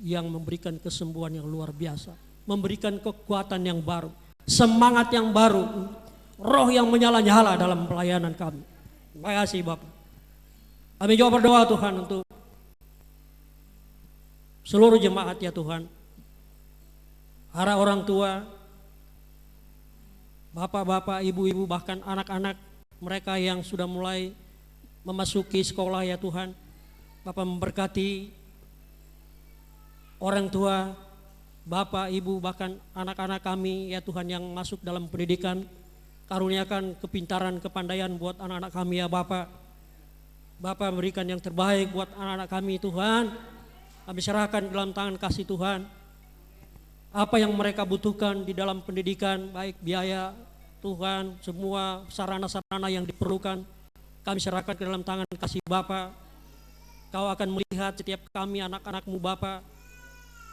yang memberikan kesembuhan yang luar biasa, memberikan kekuatan yang baru, semangat yang baru, roh yang menyala-nyala dalam pelayanan kami. Terima kasih Bapak. Kami juga berdoa Tuhan untuk seluruh jemaat ya Tuhan, para orang tua, bapak-bapak, ibu-ibu, bahkan anak-anak mereka yang sudah mulai memasuki sekolah ya Tuhan. Bapak memberkati orang tua, bapak, ibu, bahkan anak-anak kami ya Tuhan yang masuk dalam pendidikan. Karuniakan kepintaran, kepandaian buat anak-anak kami ya Bapak. Bapak berikan yang terbaik buat anak-anak kami Tuhan. Kami serahkan dalam tangan kasih Tuhan. Apa yang mereka butuhkan di dalam pendidikan, baik biaya Tuhan, semua sarana-sarana yang diperlukan, kami serahkan ke dalam tangan kasih Bapak. Kau akan melihat setiap kami anak-anak-Mu Bapak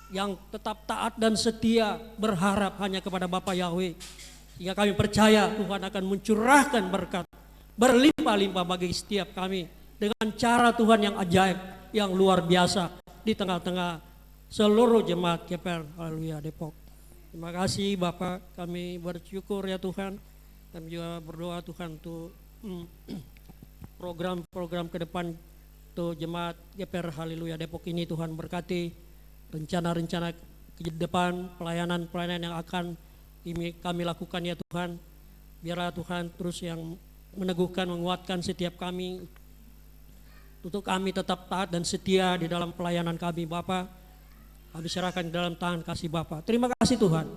yang tetap taat dan setia, berharap hanya kepada Bapak Yahweh. Sehingga kami percaya Tuhan akan mencurahkan berkat berlimpah-limpah bagi setiap kami dengan cara Tuhan yang ajaib, yang luar biasa di tengah-tengah seluruh jemaat GPR Haleluya Depok. Terima kasih Bapak, kami bersyukur ya Tuhan. Kami juga berdoa Tuhan untuk program-program ke depan untuk jemaat GPR Haleluya Depok ini. Tuhan berkati rencana-rencana ke depan, pelayanan-pelayanan yang akan kami lakukan ya Tuhan. Biarlah Tuhan terus yang meneguhkan, menguatkan setiap kami untuk kami tetap taat dan setia di dalam pelayanan kami Bapa. Kami serahkan di dalam tangan kasih Bapa. Terima kasih Tuhan.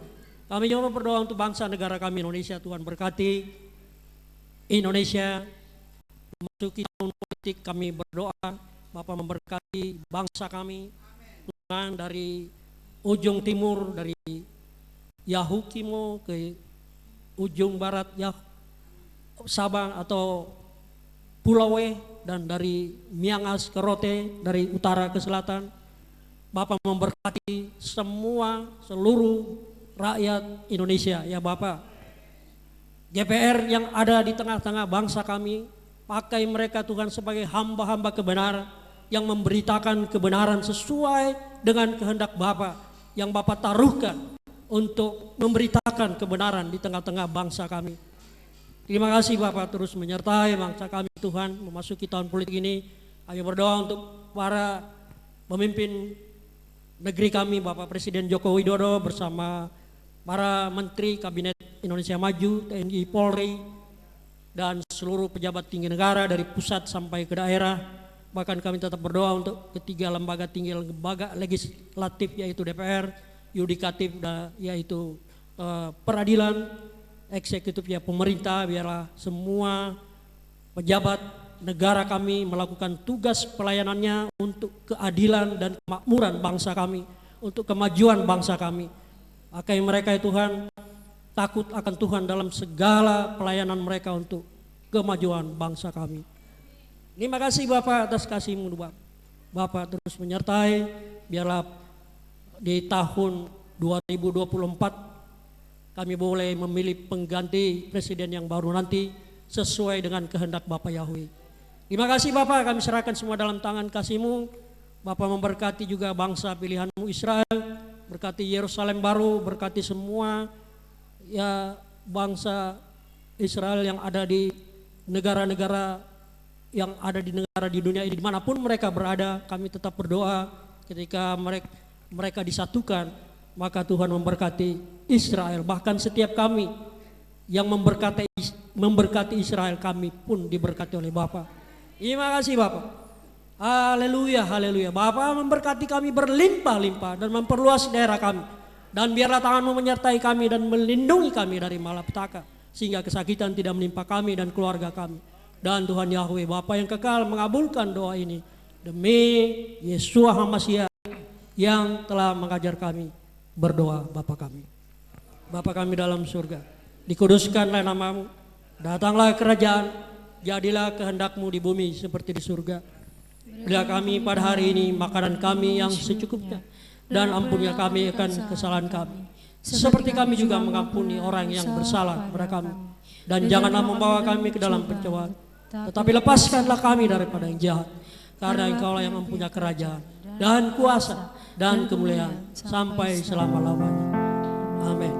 Kami juga berdoa untuk bangsa negara kami Indonesia. Tuhan berkati Indonesia memasuki tahun politik. Kami berdoa Bapa memberkati bangsa kami Tuhan, dari ujung timur, dari Yahukimo ke ujung barat Sabang atau Pulawe, dan dari Miangas ke Rote, dari utara ke selatan. Bapak memberkati seluruh rakyat Indonesia ya Bapak. GPR yang ada di tengah-tengah bangsa kami, pakai mereka Tuhan sebagai hamba-hamba kebenaran yang memberitakan kebenaran sesuai dengan kehendak Bapak yang Bapak taruhkan untuk memberitakan kebenaran di tengah-tengah bangsa kami. Terima kasih Bapak terus menyertai bangsa kami Tuhan memasuki tahun politik ini. Kami berdoa untuk para pemimpin negeri kami, Bapak Presiden Joko Widodo bersama para menteri Kabinet Indonesia Maju, TNI, Polri, dan seluruh pejabat tinggi negara dari pusat sampai ke daerah. Bahkan kami tetap berdoa untuk ketiga lembaga tinggi, lembaga legislatif yaitu DPR, yudikatif yaitu peradilan, eksekutif ya pemerintah. Biarlah semua pejabat negara kami melakukan tugas pelayanannya untuk keadilan dan kemakmuran bangsa kami, untuk kemajuan bangsa kami. Akai mereka ya Tuhan takut akan Tuhan dalam segala pelayanan mereka untuk kemajuan bangsa kami. Terima kasih Bapak atas kasih-Mu Bapak. Bapak terus menyertai, biarlah di tahun 2024 kami boleh memilih pengganti presiden yang baru nanti sesuai dengan kehendak Bapak Yahweh. Terima kasih Bapak, kami serahkan semua dalam tangan kasih-Mu. Bapak memberkati juga bangsa pilihan-Mu Israel, berkati Yerusalem baru, berkati semua ya bangsa Israel yang ada di negara-negara yang ada di negara di dunia ini, dimanapun mereka berada. Kami tetap berdoa ketika mereka disatukan, maka Tuhan memberkati Israel. Bahkan setiap kami yang memberkati Israel, kami pun diberkati oleh Bapa. Terima kasih Bapak. Haleluya, haleluya. Bapa memberkati kami berlimpah-limpah dan memperluas daerah kami. Dan biarlah tangan-Mu menyertai kami dan melindungi kami dari malapetaka, sehingga kesakitan tidak menimpa kami dan keluarga kami. Dan Tuhan Yahweh Bapa yang kekal mengabulkan doa ini demi Yeshua HaMashiach yang telah mengajar kami berdoa. Bapa kami, Bapa kami dalam surga, dikuduskanlah nama-Mu, datanglah kerajaan, jadilah kehendak-Mu di bumi seperti di surga. Berilah kami pada hari ini makanan kami yang secukupnya, dan ampunilah kami akan kesalahan kami, seperti kami juga mengampuni orang yang bersalah kepada kami. Dan janganlah membawa kami ke dalam pencobaan, tetapi lepaskanlah kami daripada yang jahat, karena Engkaulah yang mempunyai kerajaan dan kuasa dan kemuliaan sampai selama-lamanya. Amin.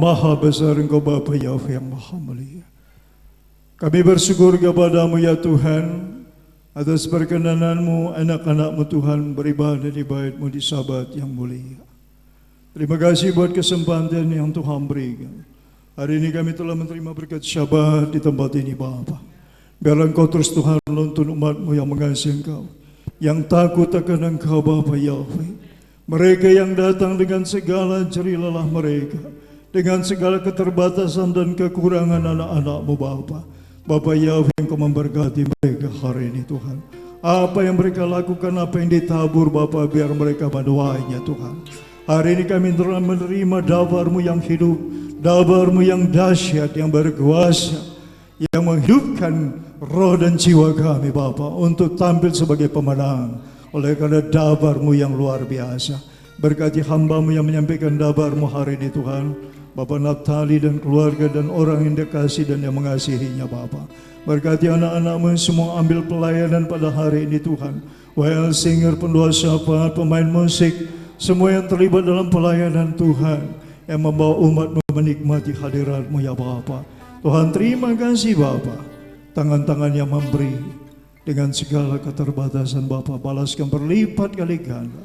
Maha besar Engkau Bapa Yahweh yang Maha Mulia. Kami bersyukur kepada-Mu ya Tuhan atas perkenanan-Mu, anak-anak-Mu Tuhan beribadah di bait-Mu di Sabat yang mulia. Terima kasih buat kesempatan yang Tuhan berikan. Hari ini kami telah menerima berkat Syabat di tempat ini Bapa. Biarlah Engkau terus Tuhan menuntun umat-Mu yang mengasihi Engkau, yang takut akan Engkau Bapa Yahweh. Mereka yang datang dengan segala jerih lelah mereka, dengan segala keterbatasan dan kekurangan anak-anak-Mu Bapa. Bapa Yahweh, Engkau memberkati mereka hari ini Tuhan. Apa yang mereka lakukan, apa yang ditabur Bapa, biar mereka menuainya Tuhan. Hari ini kami telah menerima dabar-Mu yang hidup, dabar-Mu yang dahsyat, yang berkuasa, yang menghidupkan roh dan jiwa kami Bapa untuk tampil sebagai pemenang oleh karena dabar-Mu yang luar biasa. Berkati hamba-Mu yang menyampaikan dabar-Mu hari ini Tuhan, Bapak Naftali dan keluarga dan orang yang dikasih dan yang mengasihinya Bapak. Berkati anak-anak-Mu semua ambil pelayanan pada hari ini Tuhan. Well singer, pendoa syafaat, pemain musik, semua yang terlibat dalam pelayanan Tuhan, yang membawa umat-Mu menikmati hadirat-Mu ya Bapak. Tuhan terima kasih Bapak. Tangan-tangan yang memberi dengan segala keterbatasan Bapak, balaskan berlipat kali ganda.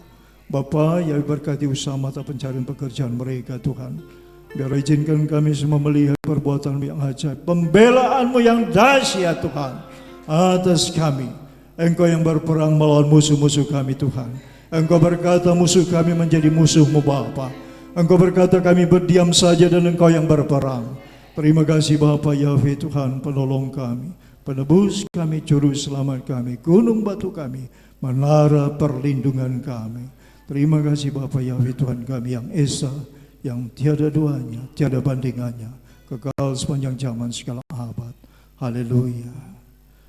Bapak, ya berkati usaha mata pencarian pekerjaan mereka Tuhan. Biar izinkan kami semua melihat perbuatan-Mu yang ajaib, pembelaan-Mu yang dahsyat Tuhan atas kami. Engkau yang berperang melawan musuh-musuh kami Tuhan. Engkau berkata musuh kami menjadi musuh-Mu Bapa. Engkau berkata kami berdiam saja dan Engkau yang berperang. Terima kasih Bapa Yahweh Tuhan, penolong kami, penebus kami, juru selamat kami, gunung batu kami, menara perlindungan kami. Terima kasih Bapa Yahweh Tuhan kami yang esa, yang tiada duanya, tiada bandingannya, kekal sepanjang zaman segala abad. Haleluya.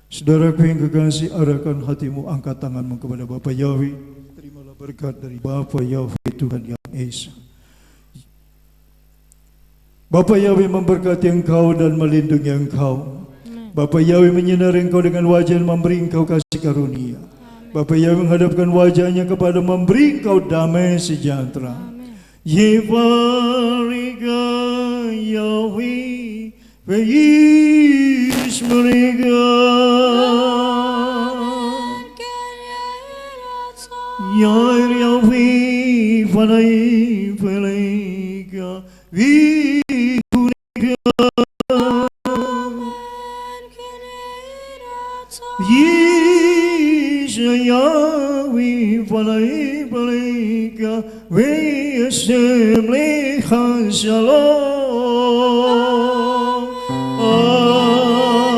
Saudaraku yang kekasih, arahkan hatimu, angkat tanganmu kepada Bapa Yahweh. Terimalah berkat dari Bapa Yahweh Tuhan yang esa. Bapa Yahweh memberkati engkau dan melindungi engkau. Bapa Yahweh menyinari engkau dengan wajah dan memberi engkau kasih karunia. Bapa Yahweh menghadapkan wajahnya kepada memberi engkau damai sejahtera. Yevarika Yahweh veis mereka Yair Yahweh vanai veleka Yahweh valai valika ve assembly shalom. Amin.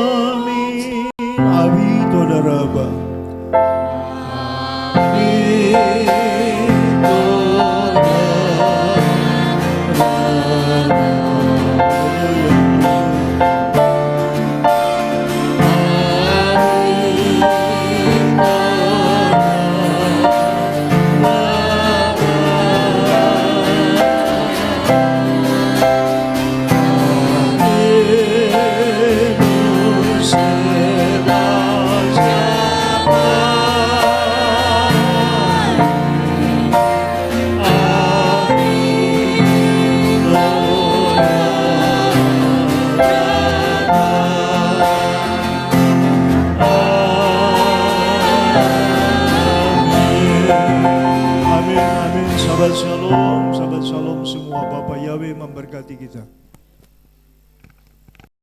Avito daraba. Sahabat shalom semua. Bapak Yahweh memberkati kita.